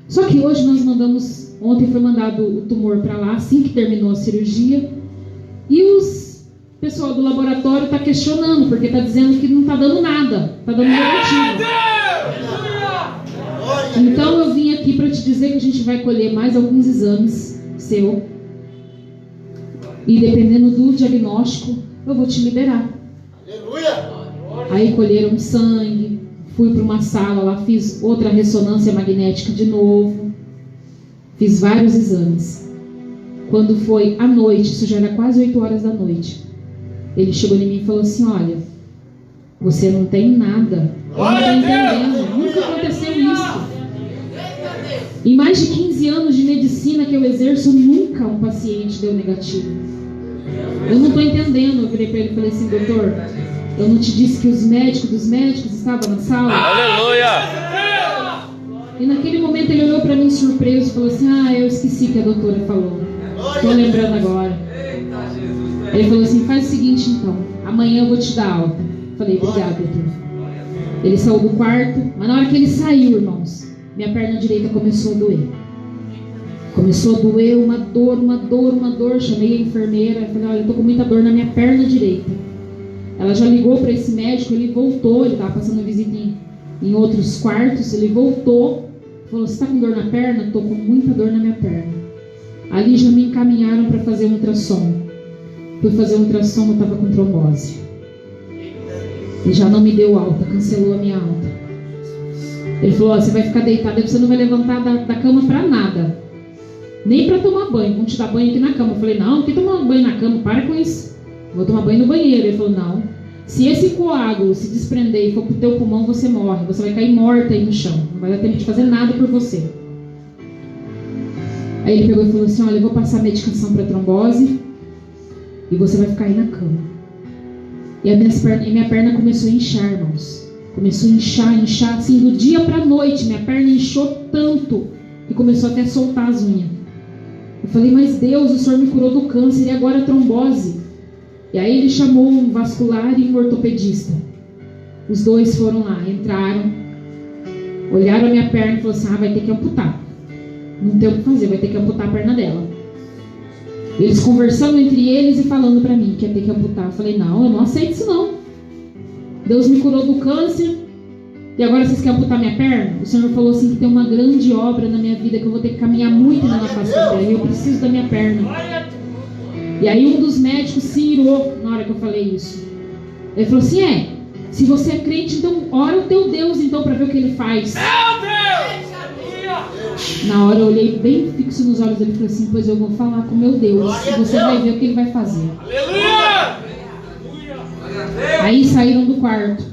Só que hoje nós mandamos, ontem foi mandado o tumor para lá, assim que terminou a cirurgia, e o pessoal do laboratório está questionando, porque está dizendo que não está dando nada, está dando negativo. Então eu vim aqui para te dizer que a gente vai colher mais alguns exames seu. E dependendo do diagnóstico, eu vou te liberar. Aleluia. Aí colheram sangue, fui para uma sala lá, fiz outra ressonância magnética de novo. Fiz vários exames. Quando foi à noite, isso já era quase 8 horas da noite, ele chegou em mim e falou assim, olha, você não tem nada. Eu não estou entendendo, nunca aconteceu isso. Em mais de 15 anos de medicina que eu exerço, nunca um paciente deu negativo. Eu não estou entendendo. Eu virei para ele e falei assim, doutor, eu não te disse que os médicos dos médicos estavam na sala? Aleluia. E naquele momento ele olhou para mim surpreso e falou assim, eu esqueci que a doutora falou. Estou lembrando agora. Ele falou assim, faz o seguinte então, amanhã eu vou te dar alta. Falei, obrigado, doutor. Ele saiu do quarto, mas na hora que ele saiu, irmãos, minha perna direita começou a doer. Começou a doer, uma dor. Chamei a enfermeira, falei, olha, eu tô com muita dor na minha perna direita. Ela já ligou para esse médico, ele voltou, ele estava passando visita em outros quartos, ele voltou, falou, você está com dor na perna? Estou com muita dor na minha perna. Ali já me encaminharam para fazer um ultrassom. Fui fazer um ultrassom, eu estava com trombose. E já não me deu alta, cancelou a minha alta. Ele falou, você vai ficar deitada, você não vai levantar da cama para nada. Nem para tomar banho, vão te dar banho aqui na cama. Eu falei, não que tomar banho na cama, para com isso. Vou tomar banho no banheiro. Ele falou, não, se esse coágulo se desprender e for pro teu pulmão, você morre. Você vai cair morta aí no chão, não vai dar tempo de fazer nada por você. Aí ele pegou e falou assim, olha, eu vou passar medicação para trombose e você vai ficar aí na cama. E minha perna começou a inchar, irmãos. Começou a inchar, assim, do dia para a noite. Minha perna inchou tanto que começou até a soltar as unhas. Eu falei, mas Deus, o Senhor me curou do câncer e agora a trombose. E aí ele chamou um vascular e um ortopedista. Os dois foram lá, entraram, olharam a minha perna e falaram assim, vai ter que amputar. Não tem o que fazer, vai ter que amputar a perna dela. Eles conversando entre eles e falando pra mim que ia ter que amputar. Eu falei, não, eu não aceito isso não. Deus me curou do câncer e agora vocês querem amputar minha perna? O Senhor falou assim que tem uma grande obra na minha vida, que eu vou ter que caminhar muito na face da terra e eu preciso da minha perna. E aí um dos médicos se irou na hora que eu falei isso. Ele falou assim, se você é crente, então ora o teu Deus então para ver o que ele faz. Na hora eu olhei bem fixo nos olhos dele e falei assim, pois eu vou falar com meu Deus e você vai ver o que ele vai fazer. Aí saíram do quarto.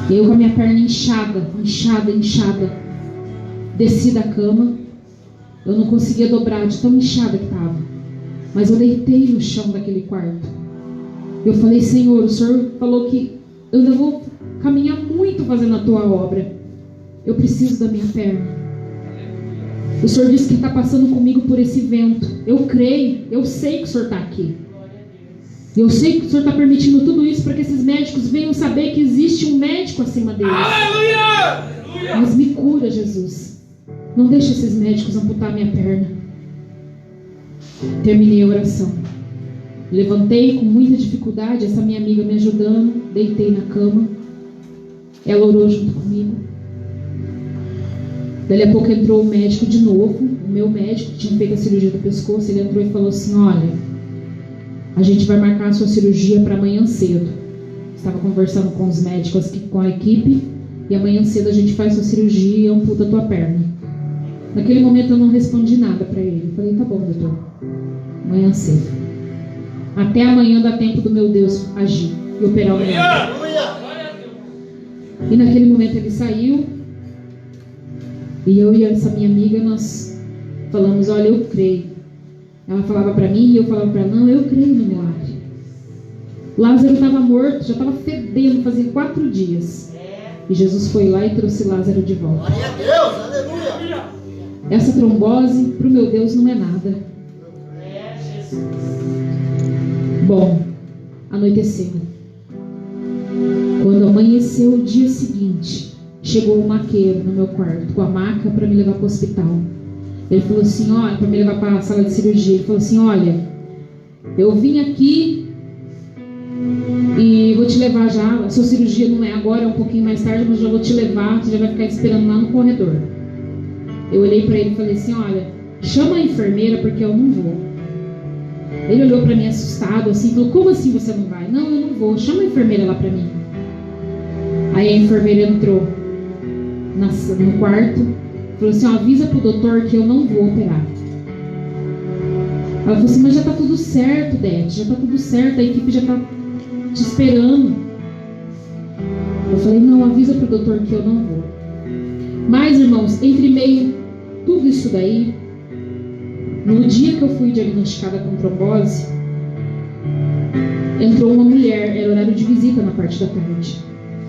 Eu com a minha perna inchada. Desci da cama. Eu não conseguia dobrar de tão inchada que estava. Mas eu deitei no chão daquele quarto. Eu falei, Senhor, o Senhor falou que eu ainda vou caminhar muito fazendo a tua obra. Eu preciso da minha perna. O Senhor disse que está passando comigo por esse vento. Eu creio, eu sei que o Senhor está aqui. Eu sei que o Senhor está permitindo tudo isso para que esses médicos venham saber que existe um médico acima deles. Aleluia! Mas me cura, Jesus. Não deixe esses médicos amputar minha perna. Terminei a oração. Levantei com muita dificuldade, essa minha amiga me ajudando. Deitei na cama. Ela orou junto comigo. Dali a pouco entrou o médico de novo. O meu médico que tinha feito a cirurgia do pescoço. Ele entrou e falou assim, olha, a gente vai marcar a sua cirurgia para amanhã cedo. Estava conversando com os médicos, com a equipe, e amanhã cedo a gente faz sua cirurgia e amputa a tua perna. Naquele momento eu não respondi nada para ele. Eu falei, tá bom, doutor. Amanhã cedo. Até amanhã dá tempo do meu Deus agir e operar o meu. E naquele momento ele saiu. E eu e essa minha amiga, nós falamos, olha, eu creio. Ela falava para mim e eu falava para ela, não, eu creio no milagre. Lázaro estava morto, já estava fedendo, fazia 4 dias. E Jesus foi lá e trouxe Lázaro de volta. Glória a Deus, aleluia. Essa trombose, para o meu Deus, não é nada. Bom, anoiteceu. Quando amanheceu o dia seguinte, chegou um maqueiro no meu quarto com a maca para me levar para o hospital. Ele falou assim, olha, para me levar para a sala de cirurgia. Ele falou assim, olha, eu vim aqui e vou te levar já. A sua cirurgia não é agora, é um pouquinho mais tarde, mas já vou te levar. Você já vai ficar esperando lá no corredor. Eu olhei para ele e falei assim, olha, chama a enfermeira porque eu não vou. Ele olhou para mim assustado assim, falou, como assim você não vai? Não, eu não vou, chama a enfermeira lá para mim. Aí a enfermeira entrou no quarto, falou assim, avisa pro doutor que eu não vou operar. Ela falou assim, mas já tá tudo certo, Dete, já tá tudo certo, a equipe já tá te esperando. Eu falei, não, avisa pro doutor que eu não vou. Mas, irmãos, entre meio tudo isso daí, no dia que eu fui diagnosticada com trombose, entrou uma mulher, era horário de visita na parte da tarde.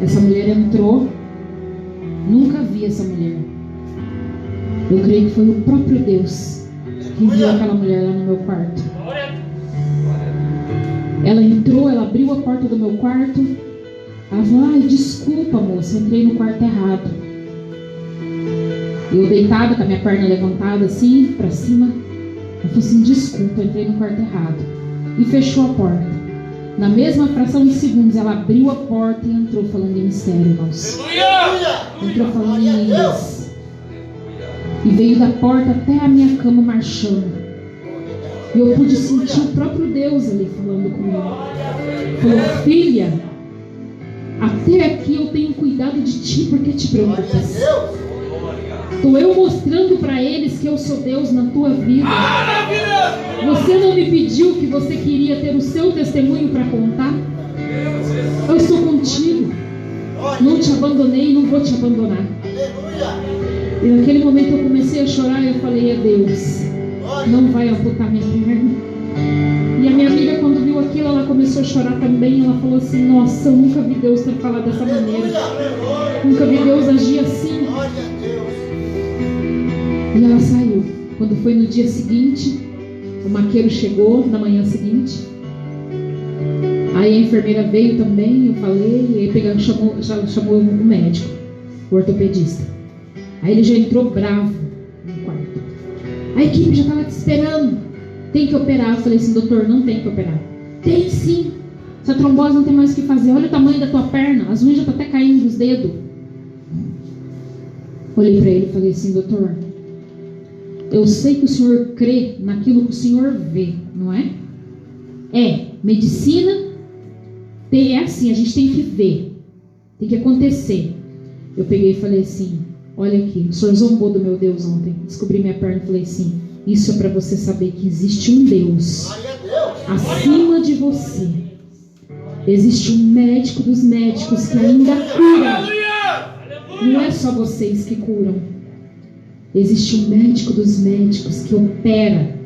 Essa mulher entrou, nunca vi essa mulher. Eu creio que foi o próprio Deus que enviou aquela mulher lá no meu quarto. Ela entrou, ela abriu a porta do meu quarto. Ela falou, ai, desculpa moça, entrei no quarto errado. Eu deitada, com a minha perna levantada assim, pra cima. Ela falou assim, desculpa, entrei no quarto errado. E fechou a porta. Na mesma fração de segundos, ela abriu a porta e entrou falando em mistério, irmãos. Entrou falando em línguas. E veio da porta até a minha cama marchando. E eu pude sentir o próprio Deus ali falando comigo. Falou, filha, até aqui eu tenho cuidado de ti, porque te preocupas. Estou eu mostrando para eles que eu sou Deus na tua vida. Você não me pediu que você queria ter o seu testemunho para contar? Eu estou contigo. Não te abandonei e não vou te abandonar. E naquele momento eu comecei a chorar e eu falei, é Deus, não vai amputar minha perna. E a minha amiga, quando viu aquilo, ela começou a chorar também. Ela falou assim, nossa, eu nunca vi Deus ter falado dessa maneira. Nunca vi Deus agir assim. E ela saiu. Quando foi no dia seguinte, o maqueiro chegou na manhã seguinte. Aí a enfermeira veio também, eu falei, e aí chamou o médico, o ortopedista. Aí ele já entrou bravo no quarto. A equipe já estava te esperando. Tem que operar. Eu falei assim, doutor, não tem que operar. Tem sim. Essa trombose não tem mais o que fazer. Olha o tamanho da tua perna. As unhas já estão até caindo dos dedos. Olhei para ele e falei assim, doutor, eu sei que o senhor crê naquilo que o senhor vê, não é? Medicina é assim, a gente tem que ver. Tem que acontecer. Eu peguei e falei assim, olha aqui, o senhor zombou do meu Deus ontem. Descobri minha perna e falei assim, isso é para você saber que existe um Deus acima de você. Existe um médico dos médicos que ainda cura. Não é só vocês que curam. Existe um médico dos médicos que opera,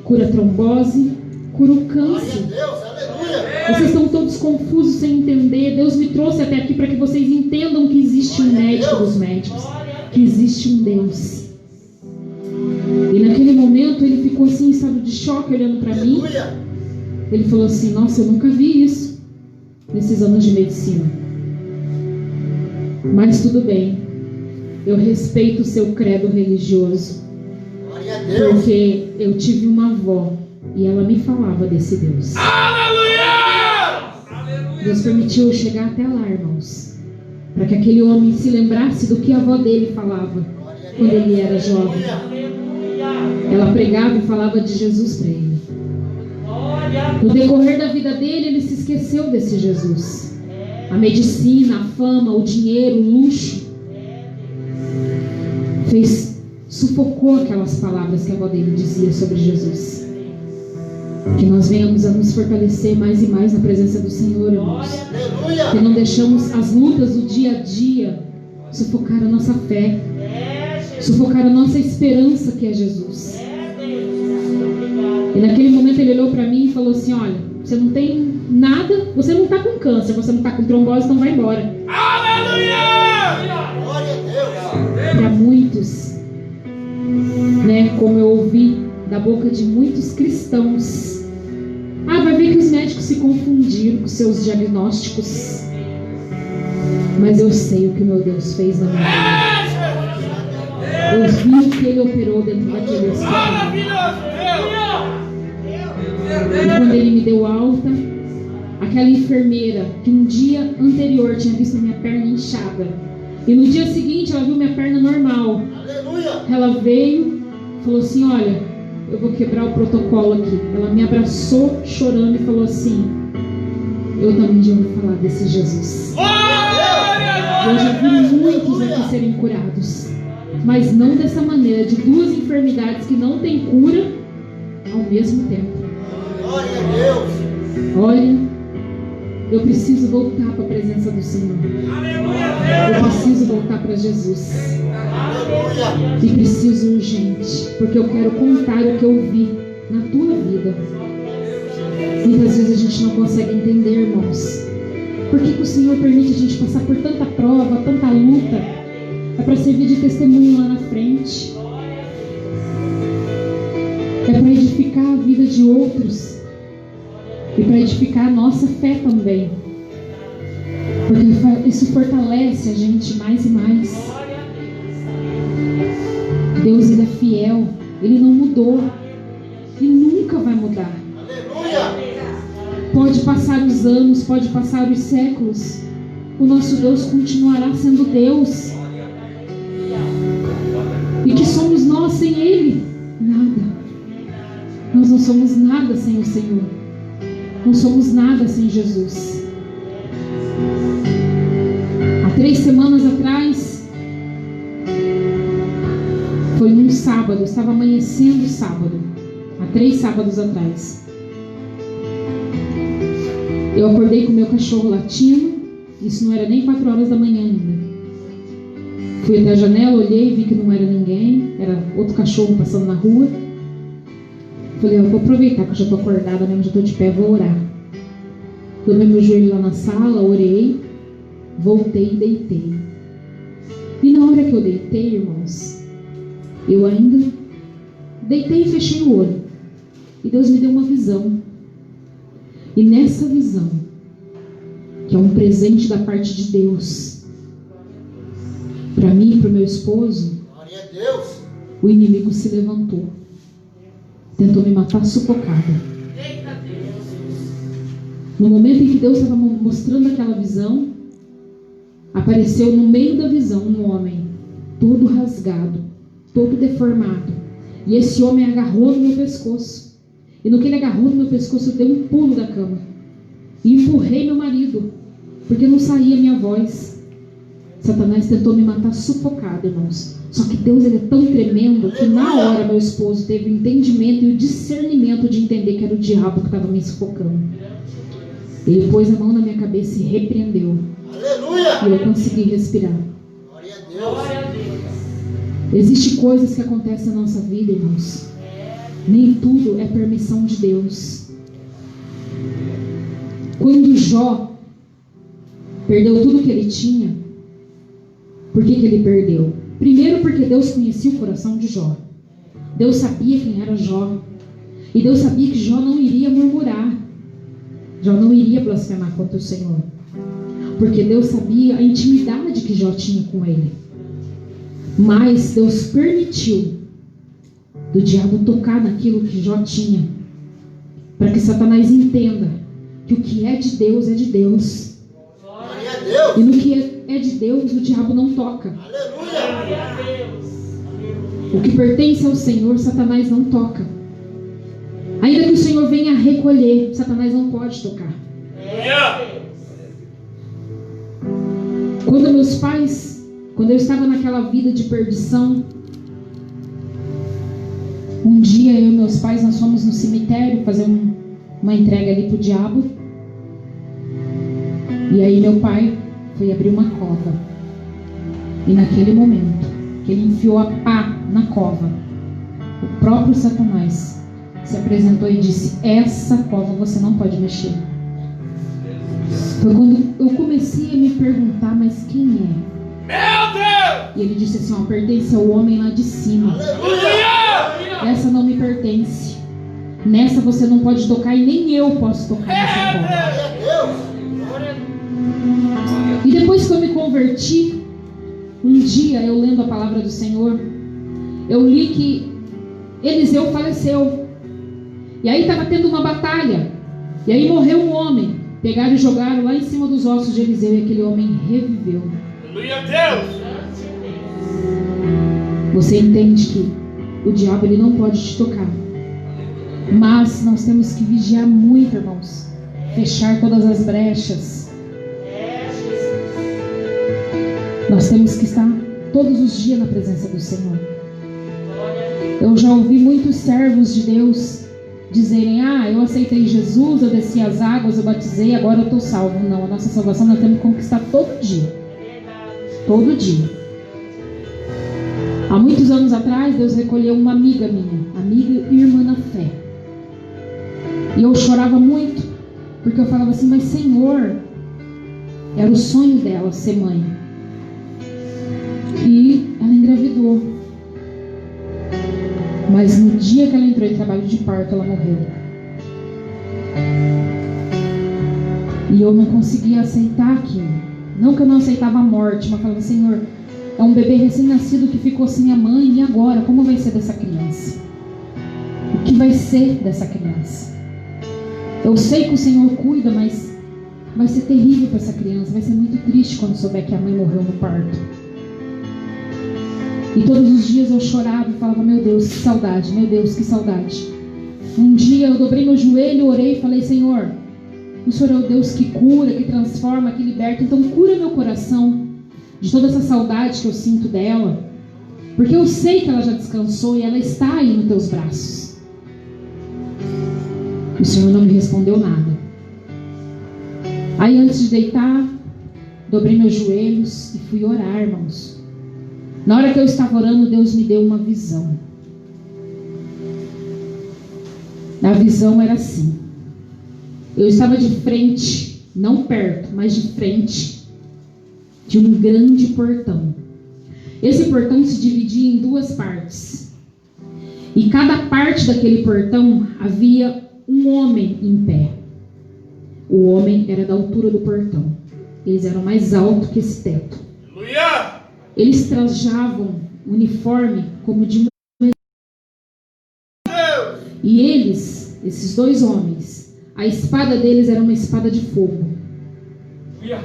cura a trombose, cura o câncer. Vocês estão todos confusos sem entender. Deus me trouxe até aqui para que vocês entendam que existe um médico dos médicos, que existe um Deus. E naquele momento ele ficou assim, em estado de choque, olhando para mim. Ele falou assim, nossa, eu nunca vi isso nesses anos de medicina. Mas tudo bem, eu respeito o seu credo religioso, porque eu tive uma avó e ela me falava desse Deus. Deus permitiu eu chegar até lá, irmãos, para que aquele homem se lembrasse do que a avó dele falava quando ele era jovem. Ela pregava e falava de Jesus para ele. No decorrer da vida dele, ele se esqueceu desse Jesus. A medicina, a fama, o dinheiro, o luxo sufocou aquelas palavras que a avó dele dizia sobre Jesus. Que nós venhamos a nos fortalecer mais e mais na presença do Senhor, irmãos. Que não deixamos as lutas do dia a dia sufocar a nossa fé, sufocar a nossa esperança, que é Jesus. E naquele momento ele olhou para mim e falou assim, olha, você não tem nada, você não está com câncer, você não está com trombose, então vai embora. Para muitos, né, como eu ouvi da boca de muitos cristãos, vai ver que os médicos se confundiram com seus diagnósticos. Mas eu sei o que o meu Deus fez na minha vida. Eu vi o que ele operou dentro daquele hospital. E quando ele me deu alta, aquela enfermeira que no dia anterior tinha visto minha perna inchada, e no dia seguinte ela viu minha perna normal, ela veio e falou assim, olha, eu vou quebrar o protocolo aqui. Ela me abraçou chorando e falou assim, eu também já ouvi falar desse Jesus. Eu já vi muitos aqui serem curados, mas não dessa maneira, de duas enfermidades que não têm cura ao mesmo tempo. Olha, eu preciso voltar para a presença do Senhor. Eu preciso voltar para Jesus. E preciso urgente, porque eu quero contar o que eu vi na tua vida. Muitas vezes a gente não consegue entender, irmãos. Por que o Senhor permite a gente passar por tanta prova, tanta luta? É para servir de testemunho lá na frente. É para edificar a vida de outros. E para edificar a nossa fé também. Porque isso fortalece a gente mais e mais. Deus, ele é fiel. Ele não mudou. E nunca vai mudar. Pode passar os anos, pode passar os séculos. O nosso Deus continuará sendo Deus. E que somos nós sem Ele? Nada. Nós não somos nada sem o Senhor. Não somos nada sem Jesus. Há 3 semanas atrás, foi num sábado, estava amanhecendo sábado. Há 3 sábados atrás. Eu acordei com o meu cachorro latindo. Isso não era nem 4 horas da manhã ainda. Fui até a janela, olhei e vi que não era ninguém. Era outro cachorro passando na rua. Falei, eu vou aproveitar que eu já estou acordada mesmo, já estou de pé, vou orar. Tomei meu joelho lá na sala, orei, voltei e deitei. E na hora que eu deitei, irmãos, eu ainda deitei e fechei o olho. E Deus me deu uma visão. E nessa visão, que é um presente da parte de Deus, para mim e para o meu esposo, Glória a Deus. o inimigo se levantou. Tentou me matar sufocada. No momento em que Deus estava mostrando aquela visão, apareceu no meio da visão um homem, todo rasgado, todo deformado. E esse homem agarrou no meu pescoço. E no que ele agarrou no meu pescoço, eu dei um pulo da cama. E empurrei meu marido, porque não saía minha voz. Satanás tentou me matar sufocado, irmãos. Só que Deus, ele é tão tremendo que na hora meu esposo teve o entendimento e o discernimento de entender que era o diabo que estava me sufocando. Ele pôs a mão na minha cabeça e repreendeu. Aleluia. E eu consegui respirar. Glória a Deus. Existem coisas que acontecem na nossa vida, irmãos. Nem tudo é permissão de Deus. Quando Jó perdeu tudo que ele tinha, por que ele perdeu? Primeiro porque Deus conhecia o coração de Jó. Deus sabia quem era Jó. E Deus sabia que Jó não iria murmurar. Jó não iria blasfemar contra o Senhor. Porque Deus sabia a intimidade que Jó tinha com ele. Mas Deus permitiu do diabo tocar naquilo que Jó tinha, para que Satanás entenda que o que é de Deus é de Deus. Glória a Deus. E no que é de Deus, o diabo não toca. Aleluia. O que pertence ao Senhor, Satanás não toca. Ainda que o Senhor venha recolher, Satanás não pode tocar. Quando eu estava naquela vida de perdição, um dia eu e meus pais, nós fomos no cemitério fazer uma entrega ali pro diabo. E aí meu pai foi abrir uma cova. E naquele momento que ele enfiou a pá na cova, o próprio Satanás se apresentou e disse: essa cova você não pode mexer. Foi quando eu comecei a me perguntar: mas quem é? Meu Deus! E ele disse assim: ó, pertence ao homem lá de cima. Aleluia. Essa não me pertence. Nessa você não pode tocar e nem eu posso tocar nessa cova. Glória a Deus. E depois que eu me converti, um dia eu lendo a palavra do Senhor, eu li que Eliseu faleceu. E aí estava tendo uma batalha. E aí morreu um homem. Pegaram e jogaram lá em cima dos ossos de Eliseu e aquele homem reviveu. Aleluia a Deus! Você entende que o diabo ele não pode te tocar. Mas nós temos que vigiar muito, irmãos. Fechar todas as brechas. Nós temos que estar todos os dias na presença do Senhor. Eu já ouvi muitos servos de Deus dizerem: eu aceitei Jesus, eu desci as águas, eu batizei, agora eu estou salvo. Não, a nossa salvação nós temos que conquistar todo dia. Todo dia. Há muitos anos atrás, Deus recolheu uma amiga minha, amiga e irmã na fé. E eu chorava muito, porque eu falava assim: mas Senhor, era o sonho dela ser mãe. E ela engravidou. Mas no dia que ela entrou em trabalho de parto, ela morreu. E eu não conseguia aceitar aquilo. Não que eu não aceitava a morte, mas falava: Senhor, é um bebê recém-nascido que ficou sem a mãe, e agora? Como vai ser dessa criança? O que vai ser dessa criança? Eu sei que o Senhor cuida, mas vai ser terrível para essa criança. Vai ser muito triste quando souber que a mãe morreu no parto. E todos os dias eu chorava e falava: meu Deus, que saudade, meu Deus, que saudade. Um dia eu dobrei meu joelho, orei e falei: Senhor, o Senhor é o Deus que cura, que transforma, que liberta. Então cura meu coração de toda essa saudade que eu sinto dela. Porque eu sei que ela já descansou e ela está aí nos teus braços. O Senhor não me respondeu nada. Aí antes de deitar, dobrei meus joelhos e fui orar, irmãos. Na hora que eu estava orando, Deus me deu uma visão. A visão era assim: eu estava de frente, não perto, mas de frente de um grande portão. Esse portão se dividia em duas partes. E cada parte daquele portão havia um homem em pé. O homem era da altura do portão. Eles eram mais altos que esse teto. Aleluia! Eles trajavam uniforme como de Deus! E eles, esses dois homens, a espada deles era uma espada de fogo. Aleluia!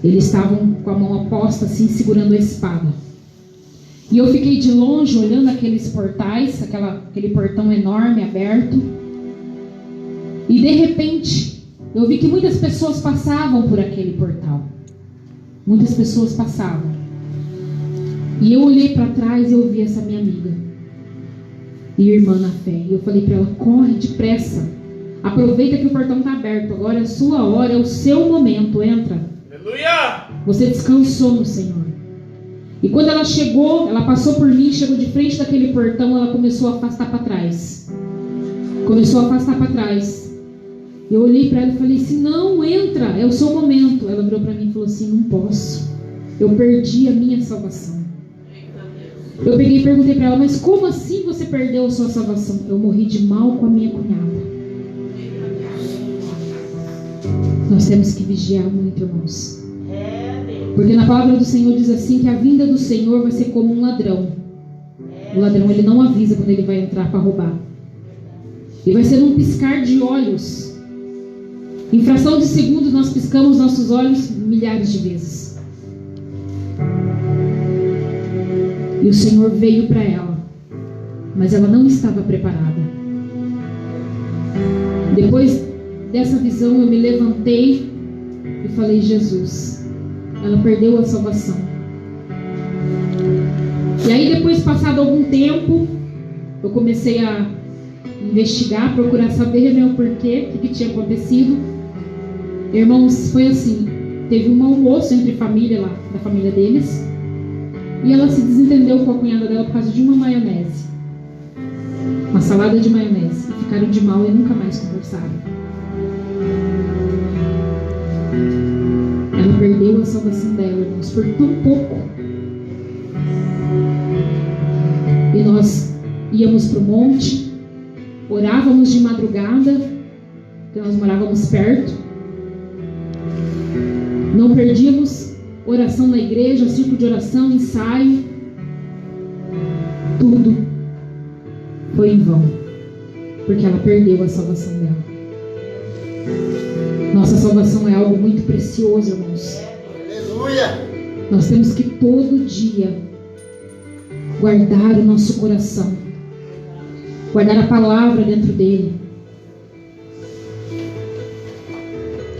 Eles estavam com a mão aposta assim, segurando a espada. E eu fiquei de longe olhando aqueles portais, aquele portão enorme aberto. E de repente, eu vi que muitas pessoas passavam por aquele portal. Muitas pessoas passavam. E eu olhei para trás e eu vi essa minha amiga e irmã na fé. E eu falei para ela: corre depressa. Aproveita que o portão está aberto. Agora é a sua hora, é o seu momento. Entra. Aleluia! Você descansou no Senhor. E quando ela chegou, ela passou por mim, chegou de frente daquele portão, ela começou a afastar para trás. Começou a afastar para trás. Eu olhei para ela e falei assim: não, entra, é o seu momento. Ela virou para mim e falou assim: não posso. Eu perdi a minha salvação. Eu peguei e perguntei para ela: mas como assim você perdeu a sua salvação? Eu morri de mal com a minha cunhada. Nós temos que vigiar muito, irmãos. Porque na palavra do Senhor diz assim, que a vinda do Senhor vai ser como um ladrão. O ladrão, ele não avisa quando ele vai entrar para roubar. E vai ser num piscar de olhos. Em fração de segundos nós piscamos nossos olhos milhares de vezes. E o Senhor veio para ela, mas ela não estava preparada. Depois dessa visão eu me levantei e falei: Jesus, ela perdeu a salvação. E aí depois, passado algum tempo, eu comecei a investigar, procurar saber o porquê, o que tinha acontecido. Irmãos, foi assim: teve um almoço entre família lá, da família deles, e ela se desentendeu com a cunhada dela por causa de uma maionese, uma salada de maionese, e ficaram de mal e nunca mais conversaram. Ela perdeu a salvação dela, irmãos, por tão pouco. E nós íamos para o monte, orávamos de madrugada, porque nós morávamos perto. Não perdíamos oração na igreja, círculo de oração, ensaio. Tudo foi em vão, porque ela perdeu a salvação dela. Nossa salvação é algo muito precioso, irmãos. Aleluia! Nós temos que todo dia guardar o nosso coração, guardar a palavra dentro dele.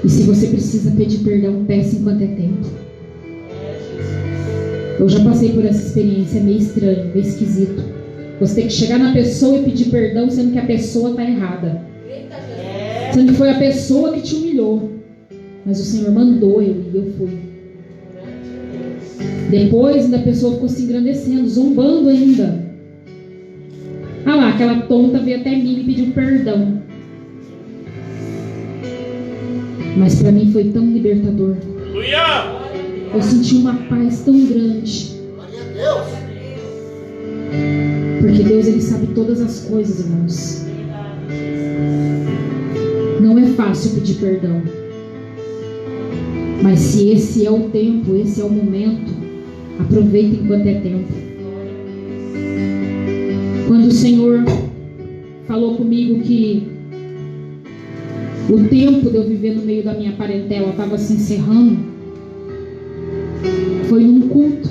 E se você precisa pedir perdão, peça enquanto é tempo. Eu já passei por essa experiência, é meio estranho, meio esquisito. Você tem que chegar na pessoa e pedir perdão, sendo que a pessoa está errada, sendo que foi a pessoa que te humilhou, mas o Senhor mandou eu ir, eu fui. Depois ainda a pessoa ficou se engrandecendo, zombando ainda. Ah lá, aquela tonta veio até mim e pediu perdão. Mas para mim foi tão libertador. Aleluia! Eu senti uma paz tão grande. Glória a Deus! Porque Deus, Ele sabe todas as coisas, irmãos. Não é fácil pedir perdão. Mas se esse é o tempo, esse é o momento, aproveita enquanto é tempo. Quando o Senhor falou comigo que o tempo de eu viver no meio da minha parentela estava se encerrando, foi num culto.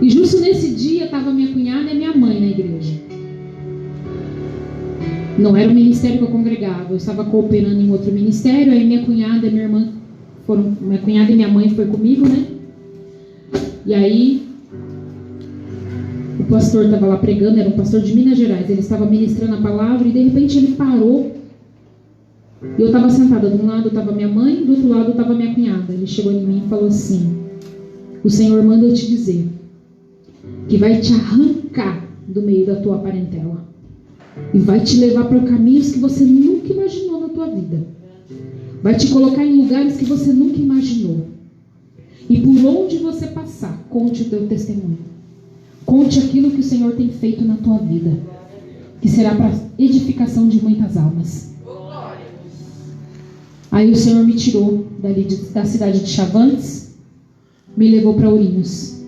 E justo nesse dia estava minha cunhada e minha mãe na igreja. Não era o ministério que eu congregava, eu estava cooperando em outro ministério. Aí minha cunhada e minha irmã foram, minha cunhada e minha mãe foi comigo, né? E aí o pastor estava lá pregando, era um pastor de Minas Gerais. Ele estava ministrando a palavra e de repente ele parou. E eu estava sentada, de um lado estava minha mãe, do outro lado estava minha cunhada. Ele chegou em mim e falou assim: o Senhor manda eu te dizer que vai te arrancar do meio da tua parentela e vai te levar para caminhos que você nunca imaginou na tua vida. Vai te colocar em lugares que você nunca imaginou. E por onde você passar, conte o teu testemunho. Conte aquilo que o Senhor tem feito na tua vida, que será para edificação de muitas almas. Aí o Senhor me tirou da cidade de Chavantes, me levou para Ourinhos.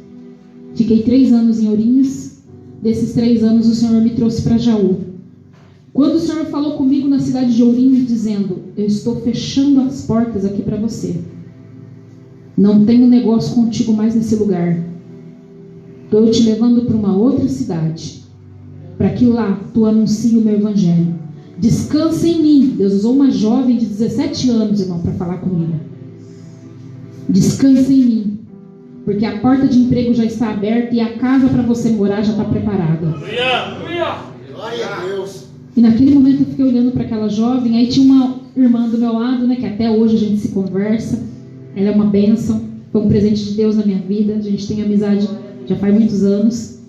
Fiquei 3 anos em Ourinhos. Desses 3 anos o Senhor me trouxe para Jaú. Quando o Senhor falou comigo na cidade de Ourinhos, dizendo: eu estou fechando as portas aqui para você, não tenho negócio contigo mais nesse lugar, estou te levando para uma outra cidade, para que lá tu anuncie o meu evangelho. Descansa em mim. Deus usou uma jovem de 17 anos, irmão, para falar comigo. Descansa em mim, porque a porta de emprego já está aberta e a casa para você morar já está preparada. Glória a Deus. E naquele momento eu fiquei olhando para aquela jovem. Aí tinha uma irmã do meu lado, né, que até hoje a gente se conversa. Ela é uma bênção, foi um presente de Deus na minha vida. A gente tem amizade já faz muitos anos.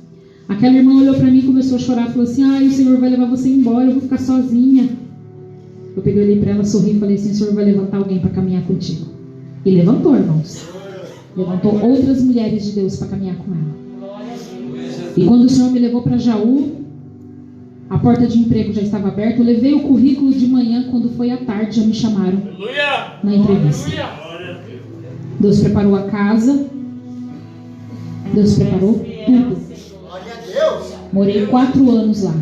Aquela irmã olhou para mim, começou a chorar, falou assim: o Senhor vai levar você embora, eu vou ficar sozinha. Eu peguei, olhei para ela, sorri e falei assim: o Senhor vai levantar alguém para caminhar contigo. E levantou, irmãos. Levantou outras mulheres de Deus para caminhar com ela. E quando o Senhor me levou para Jaú, a porta de emprego já estava aberta. Eu levei o currículo de manhã, quando foi à tarde já me chamaram na entrevista. Deus preparou a casa, Deus preparou tudo. Glória a Deus. Morei 4 anos lá.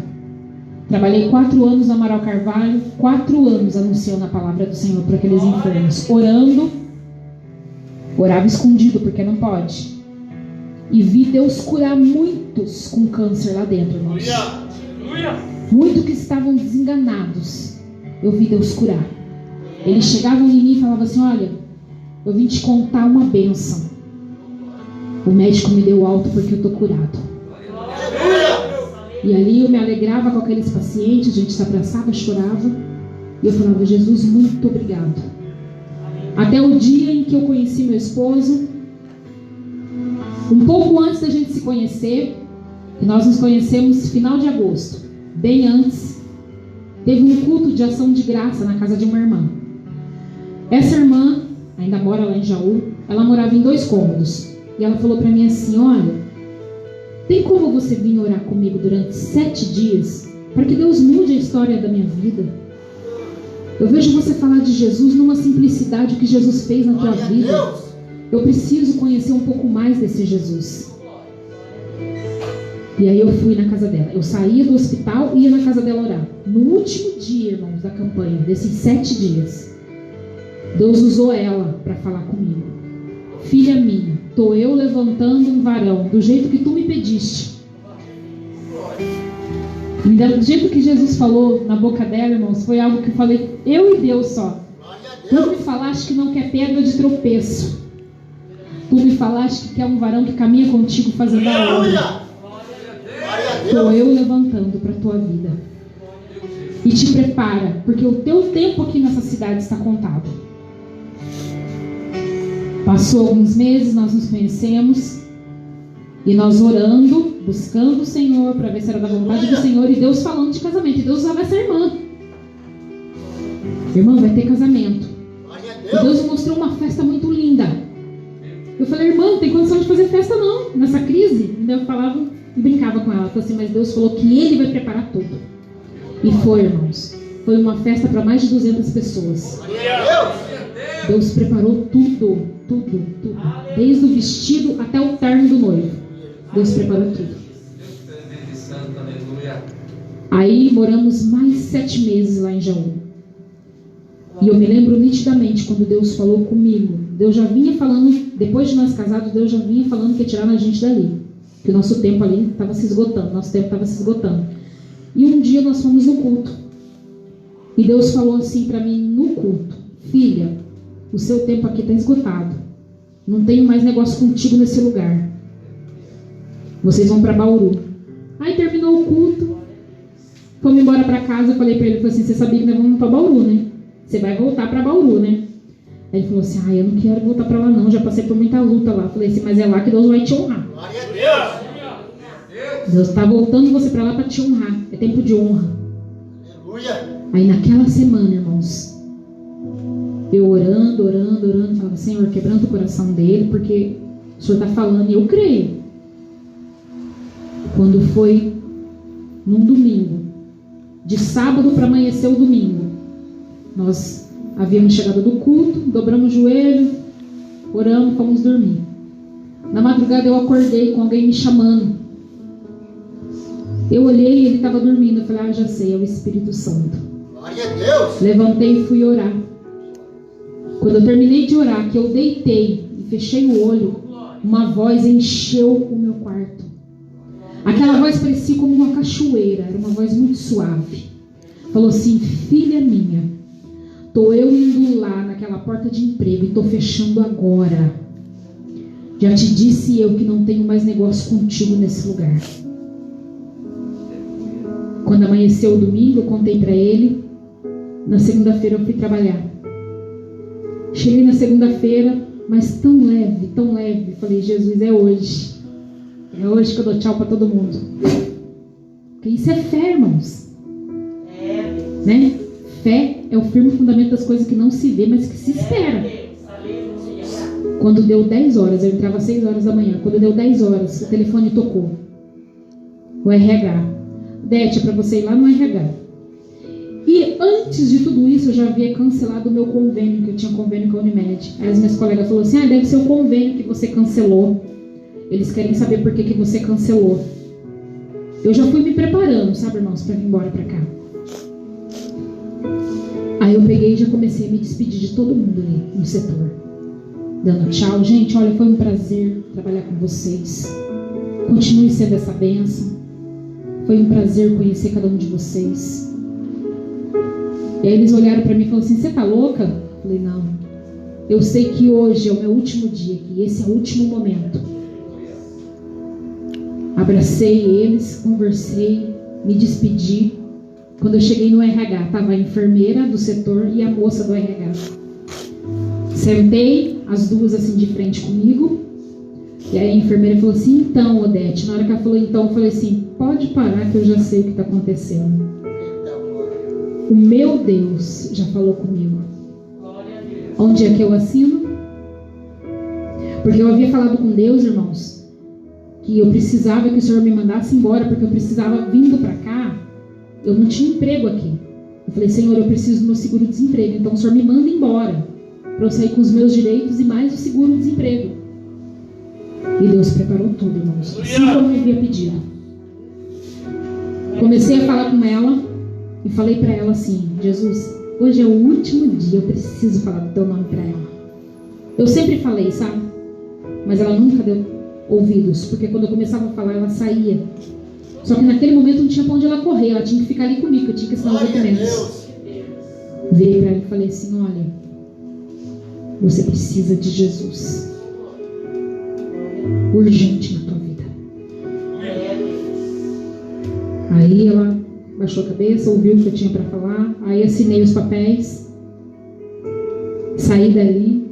Trabalhei 4 anos no Amaral Carvalho, 4 anos anunciando a palavra do Senhor para aqueles enfermos, orando. Orava escondido, porque não pode. E vi Deus curar muitos com câncer lá dentro, irmãos. Muitos que estavam desenganados, eu vi Deus curar. Eles chegavam em mim e falavam assim: olha, eu vim te contar uma bênção. O médico me deu alta porque eu estou curado. E ali eu me alegrava com aqueles pacientes, a gente se abraçava, chorava. E eu falava: Jesus, muito obrigado. Até o dia em que eu conheci meu esposo, um pouco antes da gente se conhecer, que nós nos conhecemos final de agosto, bem antes, teve um culto de ação de graça na casa de uma irmã. Essa irmã ainda mora lá em Jaú. Ela morava em 2 cômodos. E ela falou para mim assim: olha, tem como você vir orar comigo durante 7 dias para que Deus mude a história da minha vida? Eu vejo você falar de Jesus numa simplicidade, o que Jesus fez na tua vida. Eu preciso conhecer um pouco mais desse Jesus. E aí eu fui na casa dela. Eu saía do hospital e ia na casa dela orar. No último dia, irmãos, da campanha, desses 7 dias, Deus usou ela para falar comigo. Filha minha, estou eu levantando um varão do jeito que tu me pediste. Do jeito que Jesus falou na boca dela, irmãos, foi algo que eu falei, eu e Deus só. Tu me falaste que não quer pedra de tropeço. Tu me falaste que quer um varão que caminha contigo fazendo a obra. Estou eu levantando para a tua vida. E te prepara, porque o teu tempo aqui nessa cidade está contado. Passou alguns meses, nós nos conhecemos. E nós orando, buscando o Senhor, para ver se era da vontade do Senhor. E Deus falando de casamento. E Deus usava essa irmã. Irmã, vai ter casamento. E Deus me mostrou uma festa muito linda. Eu falei: irmã, não tem condição de fazer festa não, nessa crise. E eu falava e brincava com ela. Eu falei assim: mas Deus falou que Ele vai preparar tudo. E foi, irmãos. Foi uma festa para mais de 200 pessoas. Deus preparou tudo. Desde o vestido até o terno do noivo. Deus preparou tudo. Aí moramos mais 7 meses lá em Jaú. E eu me lembro nitidamente quando Deus falou comigo. Deus já vinha falando, depois de nós casados, Deus já vinha falando que ia tirar a gente dali. Que o nosso tempo ali estava se esgotando. E um dia nós fomos no culto. E Deus falou assim para mim no culto: filha, o seu tempo aqui está esgotado. Não tenho mais negócio contigo nesse lugar. Vocês vão para Bauru. Aí terminou o culto. Fomos embora para casa. Eu falei para ele, assim: você sabia que nós vamos para Bauru, né? Você vai voltar para Bauru, né? Aí ele falou assim: eu não quero voltar para lá não. Já passei por muita luta lá. Eu falei assim: mas é lá que Deus vai te honrar. Deus está voltando você para lá para te honrar. É tempo de honra. Aí naquela semana, irmãos, eu orando, falava: Senhor, quebrando o coração dele, porque o Senhor está falando e eu creio. Quando foi num domingo, de sábado para amanhecer o domingo, nós havíamos chegado do culto, dobramos o joelho, oramos, fomos dormir. Na madrugada eu acordei com alguém me chamando. Eu olhei e ele estava dormindo. Eu falei, já sei, é o Espírito Santo. Glória a Deus. Levantei e fui orar. Quando eu terminei de orar, que eu deitei e fechei o olho, uma voz encheu o meu quarto. Aquela voz parecia como uma cachoeira, era uma voz muito suave. Falou assim, filha minha, estou eu indo lá naquela porta de emprego e estou fechando agora. Já te disse eu que não tenho mais negócio contigo nesse lugar. Quando amanheceu o domingo, eu contei para ele. Na segunda-feira eu fui trabalhar. Cheguei na segunda-feira, mas tão leve. Falei, Jesus, é hoje. É hoje que eu dou tchau para todo mundo. Porque isso é fé, irmãos. Né? Fé é o firme fundamento das coisas que não se vê, mas que se espera. Quando deu 10 horas, eu entrava às 6 horas da manhã. Quando deu 10 horas, o telefone tocou. O RH. Dete, é para você ir lá no RH. E antes de tudo isso, eu já havia cancelado o meu convênio, que eu tinha convênio com a Unimed. Aí as minhas colegas falaram assim, deve ser o convênio que você cancelou. Eles querem saber por que você cancelou. Eu já fui me preparando, sabe, irmãos, para vir embora para cá. Aí eu peguei e já comecei a me despedir de todo mundo ali no setor. Dando tchau. Gente, olha, foi um prazer trabalhar com vocês. Continue sendo essa bênção. Foi um prazer conhecer cada um de vocês. E aí eles olharam para mim e falaram assim, você tá louca? Eu falei, não. Eu sei que hoje é o meu último dia aqui. Esse é o último momento. Abracei eles, conversei, me despedi. Quando eu cheguei no RH, estava a enfermeira do setor e a moça do RH. Sentei, as duas assim de frente comigo. E aí a enfermeira falou assim, então, Odete. Na hora que ela falou então, eu falei assim, pode parar que eu já sei o que está acontecendo. O meu Deus já falou comigo. Onde é que eu assino? Porque eu havia falado com Deus, irmãos, que eu precisava que o Senhor me mandasse embora, porque eu precisava, vindo para cá, eu não tinha emprego aqui. Eu falei, Senhor, eu preciso do meu seguro-desemprego, então o Senhor me manda embora, para eu sair com os meus direitos e mais o seguro-desemprego. E Deus preparou tudo, irmãos, assim como eu havia pedido. Comecei a falar com ela e falei para ela assim, Jesus, hoje é o último dia, eu preciso falar do teu nome para ela. Eu sempre falei, sabe? Mas ela nunca deu ouvidos, porque quando eu começava a falar, ela saía. Só que naquele momento não tinha pra onde ela correr, ela tinha que ficar ali comigo, eu tinha que assinar os documentos. Virei para ela e falei assim, olha, você precisa de Jesus. Urgente na tua vida. Aí ela baixou a cabeça, ouviu o que eu tinha para falar, aí assinei os papéis, saí dali,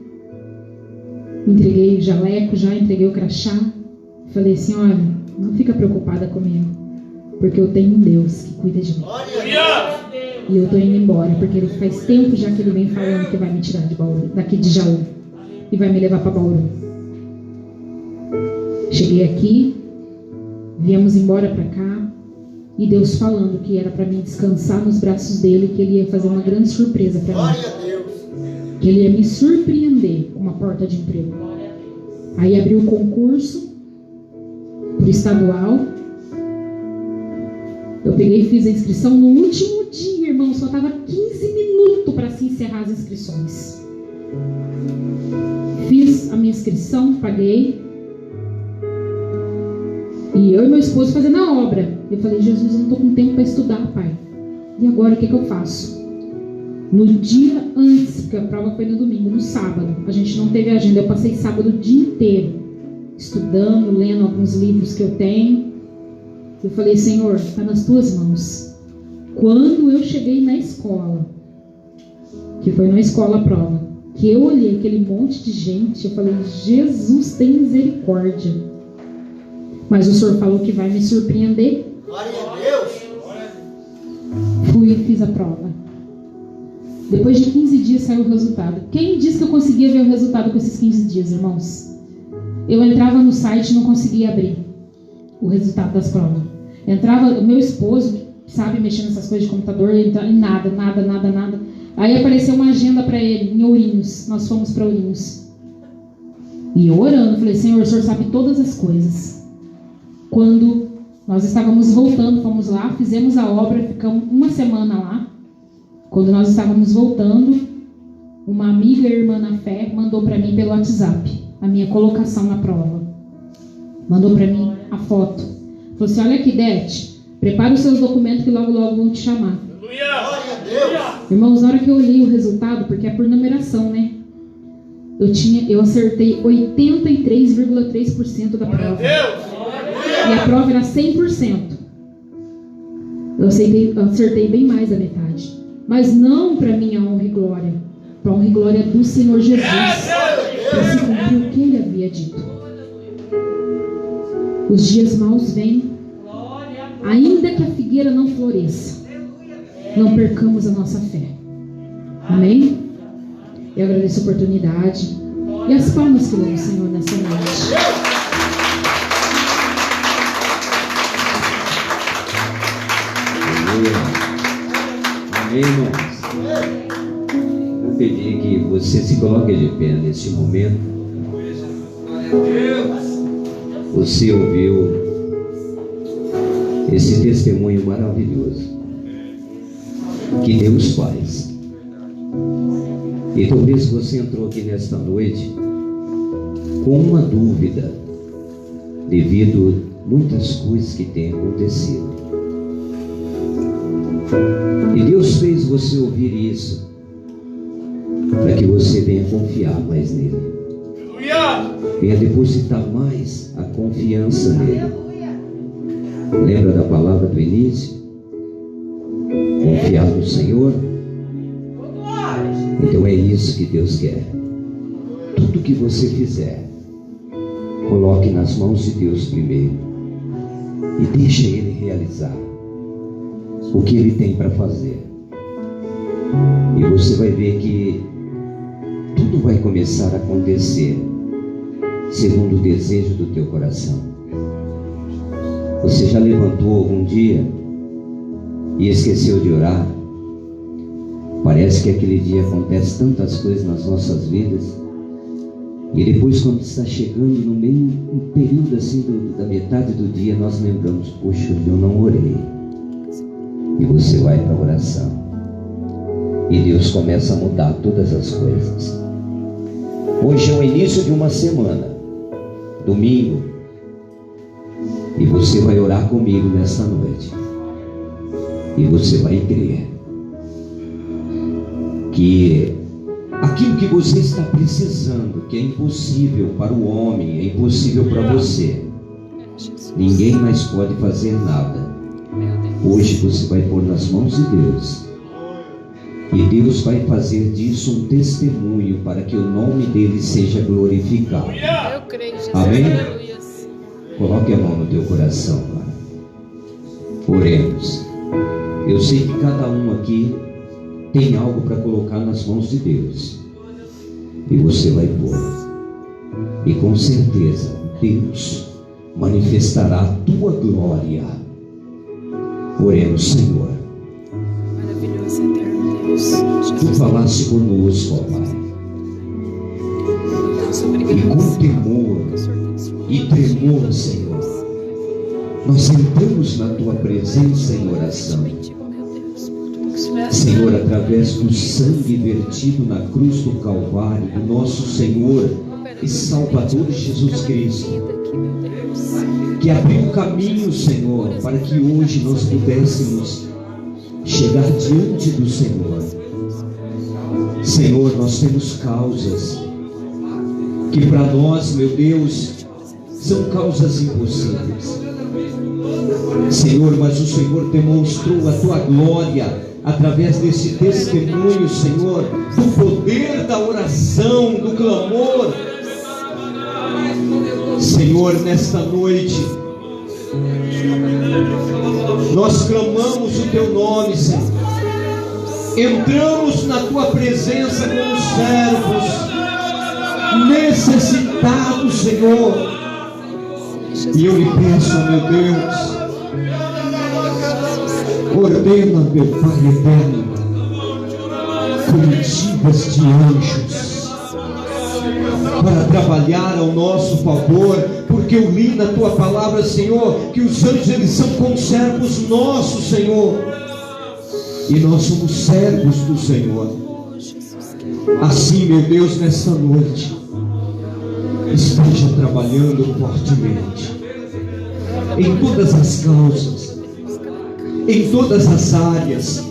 entreguei o jaleco, já entreguei o crachá, falei assim, olha, não fica preocupada comigo, porque eu tenho um Deus que cuida de mim. E eu tô indo embora, porque ele faz tempo já que ele vem falando que vai me tirar de Bauru, daqui de Jaú, e vai me levar para Bauru. Cheguei aqui, viemos embora para cá, e Deus falando que era para mim descansar nos braços dele, que ele ia fazer uma grande surpresa para mim. Que ele ia me surpreender com uma porta de emprego. Aí abriu o concurso pro estadual. Eu peguei e fiz a inscrição no último dia, irmão. Só tava 15 minutos para se encerrar as inscrições. Fiz a minha inscrição, paguei. E eu e meu esposo fazendo a obra. Eu falei, Jesus, eu não estou com tempo para estudar, pai. E agora o que eu faço? No dia antes, porque a prova foi no domingo, no sábado, a gente não teve agenda. Eu passei sábado o dia inteiro estudando, lendo alguns livros que eu tenho. Eu falei, Senhor, está nas tuas mãos. Quando eu cheguei na escola, que foi na escola a prova, que eu olhei aquele monte de gente, eu falei, Jesus, tem misericórdia. Mas o Senhor falou que vai me surpreender. Glória a Deus. Fui e fiz a prova. Depois de 15 dias saiu o resultado. Quem disse que eu conseguia ver o resultado com esses 15 dias, irmãos? Eu entrava no site e não conseguia abrir. o resultado das provas. Entrava o meu esposo, sabe, mexendo nessas coisas de computador, entrando em nada. Aí apareceu uma agenda para ele em Ourinhos. Nós fomos para Ourinhos. E eu orando, falei: Senhor, o Senhor sabe todas as coisas. Quando nós estávamos voltando, fomos lá, fizemos a obra, ficamos uma semana lá. Quando nós estávamos voltando, uma amiga e irmã na fé mandou para mim pelo WhatsApp a minha colocação na prova. Mandou para mim a foto. Falou assim: olha aqui, Dete, prepara os seus documentos que logo vão te chamar. Glória a Deus. Irmãos, na hora que eu olhei o resultado, porque é por numeração, né? Eu acertei 83,3% da prova. E a prova era 100%. Eu acertei bem mais da metade. Mas não para minha honra e glória. Para a honra e glória do Senhor Jesus. Para se cumprir o que Ele havia dito. Os dias maus vêm. Ainda que a figueira não floresça, não percamos a nossa fé. Amém? Eu agradeço a oportunidade. E as palmas que louvam o Senhor nessa noite. Amém, irmãos? Eu pedi que você se coloque de pé neste momento. Você ouviu esse testemunho maravilhoso que Deus faz. E talvez você entrou aqui nesta noite com uma dúvida devido a muitas coisas que têm acontecido. E Deus fez você ouvir isso para que você venha confiar mais nele. Venha depositar mais a confiança nele. Lembra da palavra do início? Confiar no Senhor. Então é isso que Deus quer. Tudo que você fizer, coloque nas mãos de Deus primeiro e deixe Ele realizar o que Ele tem para fazer. E você vai ver que tudo vai começar a acontecer segundo o desejo do teu coração. Você já levantou algum dia e esqueceu de orar? Parece que aquele dia acontece tantas coisas nas nossas vidas, e depois, quando está chegando no meio, um período assim da metade do dia, nós lembramos: poxa, eu não orei. E você vai para a oração e Deus começa a mudar todas as coisas. Hoje é o início de uma semana, domingo, e você vai orar comigo nesta noite, e você vai crer que aquilo que você está precisando, que é impossível para o homem, é impossível para você, ninguém mais pode fazer nada. Hoje você vai pôr nas mãos de Deus, e Deus vai fazer disso um testemunho para que o nome dele seja glorificado. Eu creio, Jesus. Amém? Aleluia. Coloque a mão no teu coração, Pai. Oremos. Eu sei que cada um aqui tem algo para colocar nas mãos de Deus, e você vai pôr, e com certeza Deus manifestará a tua glória. Oremos, Senhor. Maravilhoso, eterno Deus. Tu falaste conosco, ó Pai, Deus, e obrigado. com temor e tremor, Senhor, nós entramos na tua presença em oração. Senhor, através do sangue vertido na cruz do Calvário, do nosso Senhor e Salvador Jesus Cristo, que abriu o caminho, Senhor, para que hoje nós pudéssemos chegar diante do Senhor. Senhor, nós temos causas que para nós, meu Deus, são causas impossíveis. Senhor, mas o Senhor demonstrou a tua glória através desse testemunho, Senhor, do poder da oração, do clamor. Senhor, nesta noite nós clamamos o teu nome, Senhor. Entramos na tua presença como servos necessitados, Senhor. E eu lhe peço, meu Deus, ordena, meu Pai eterno, comitivas de anjos para trabalhar ao nosso favor, porque eu li na tua palavra, Senhor, que os anjos eles são conservos nossos, Senhor, e nós somos servos do Senhor. Assim, meu Deus, nesta noite esteja trabalhando fortemente em todas as causas, em todas as áreas.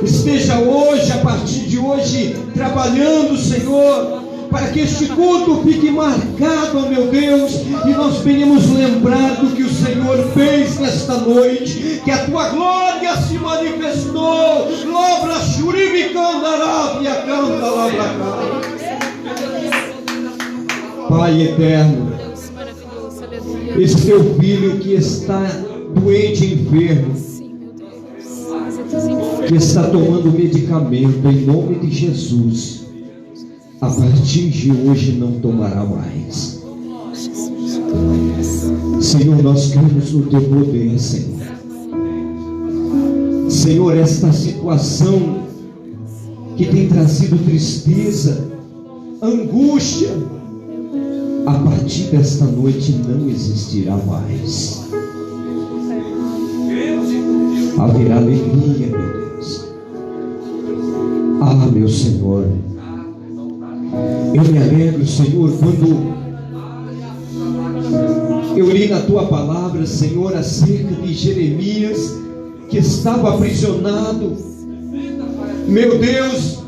Esteja hoje, a partir de hoje, trabalhando, Senhor, para que este culto fique marcado, ó meu Deus, e nós venhamos lembrar do que o Senhor fez nesta noite, que a tua glória se manifestou. Lobra Shuribi Candarabia canta Labra. Pai eterno, esse teu filho que está doente, enfermo, que está tomando medicamento, em nome de Jesus, a partir de hoje não tomará mais. Senhor, nós cremos no teu poder, Senhor. Senhor, esta situação que tem trazido tristeza, angústia, a partir desta noite não existirá mais. Haverá alegria, meu Deus. Ah, meu Senhor, eu me alegro, Senhor, quando eu li na tua palavra, Senhor, acerca de Jeremias, que estava aprisionado, meu Deus,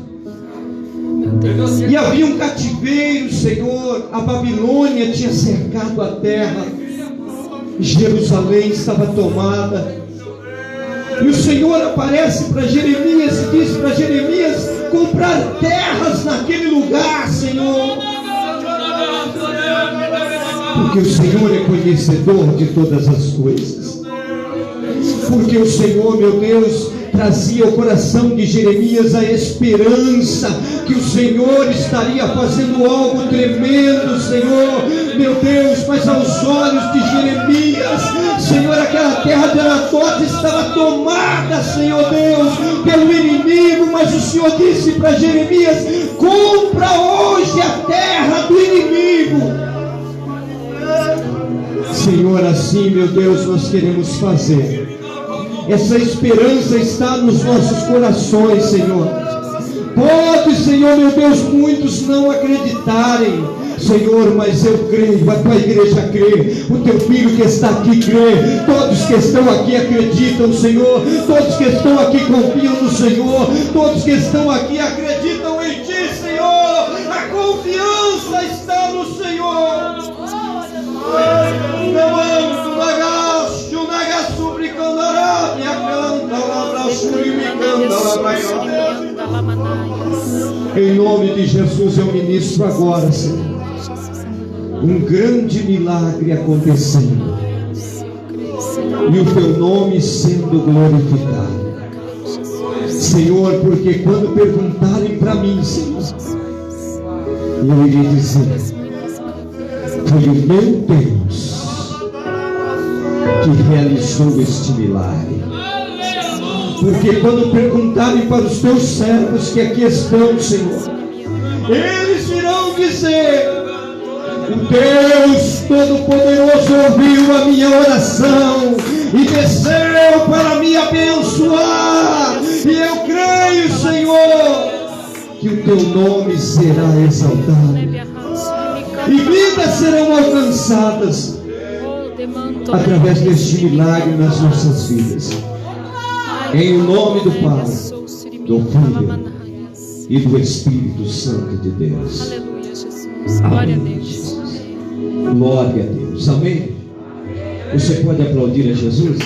e havia um cativeiro, Senhor. A Babilônia tinha cercado a terra, Jerusalém estava tomada, e o Senhor aparece para Jeremias e diz para Jeremias comprar terras naquele lugar, Senhor, porque o Senhor é conhecedor de todas as coisas, porque o Senhor, meu Deus, trazia ao coração de Jeremias a esperança que o Senhor estaria fazendo algo tremendo, Senhor, meu Deus. Mas aos olhos de Jeremias, Senhor, aquela terra de Anatote estava tomada, Senhor Deus, pelo inimigo. Mas o Senhor disse para Jeremias: compra hoje a terra do inimigo. Senhor, assim, meu Deus, nós queremos fazer. Essa esperança está nos nossos corações, Senhor. Pode, Senhor, meu Deus, muitos não acreditarem, Senhor, mas eu creio, a tua igreja crê, o teu filho que está aqui crê, todos que estão aqui acreditam, Senhor, todos que estão aqui confiam no Senhor, todos que estão aqui acreditam em Ti, Senhor. A confiança está no Senhor. Em nome de Jesus eu ministro agora, Senhor, um grande milagre acontecendo e o teu nome sendo glorificado, Senhor, porque quando perguntarem para mim, Senhor, eu irei dizer: foi o meu Deus que realizou este milagre. Porque quando perguntarem para os teus servos que aqui estão, Senhor, eles irão dizer: o Deus Todo-Poderoso ouviu a minha oração e desceu para me abençoar. E eu creio, Senhor, que o teu nome será exaltado e vidas serão alcançadas através deste milagre nas nossas vidas. Em nome do Pai, do Filho e do Espírito Santo de Deus. Aleluia, Jesus. Glória a Deus. Glória a Deus. Amém? Você pode aplaudir a Jesus?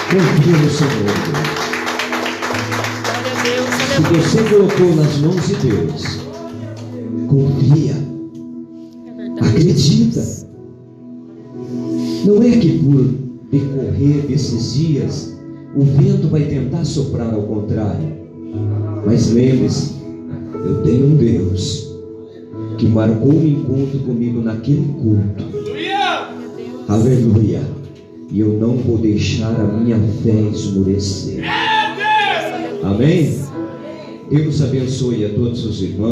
Confia no Senhor. Glória a Deus. Se você colocou nas mãos de Deus, confia. É verdade. Acredita. Não é que por decorrer desses dias o vento vai tentar soprar ao contrário, mas lembre-se, eu tenho um Deus que marcou um encontro comigo naquele culto. Aleluia. Aleluia. E eu não vou deixar a minha fé esmorecer. Amém? Deus abençoe a todos os irmãos.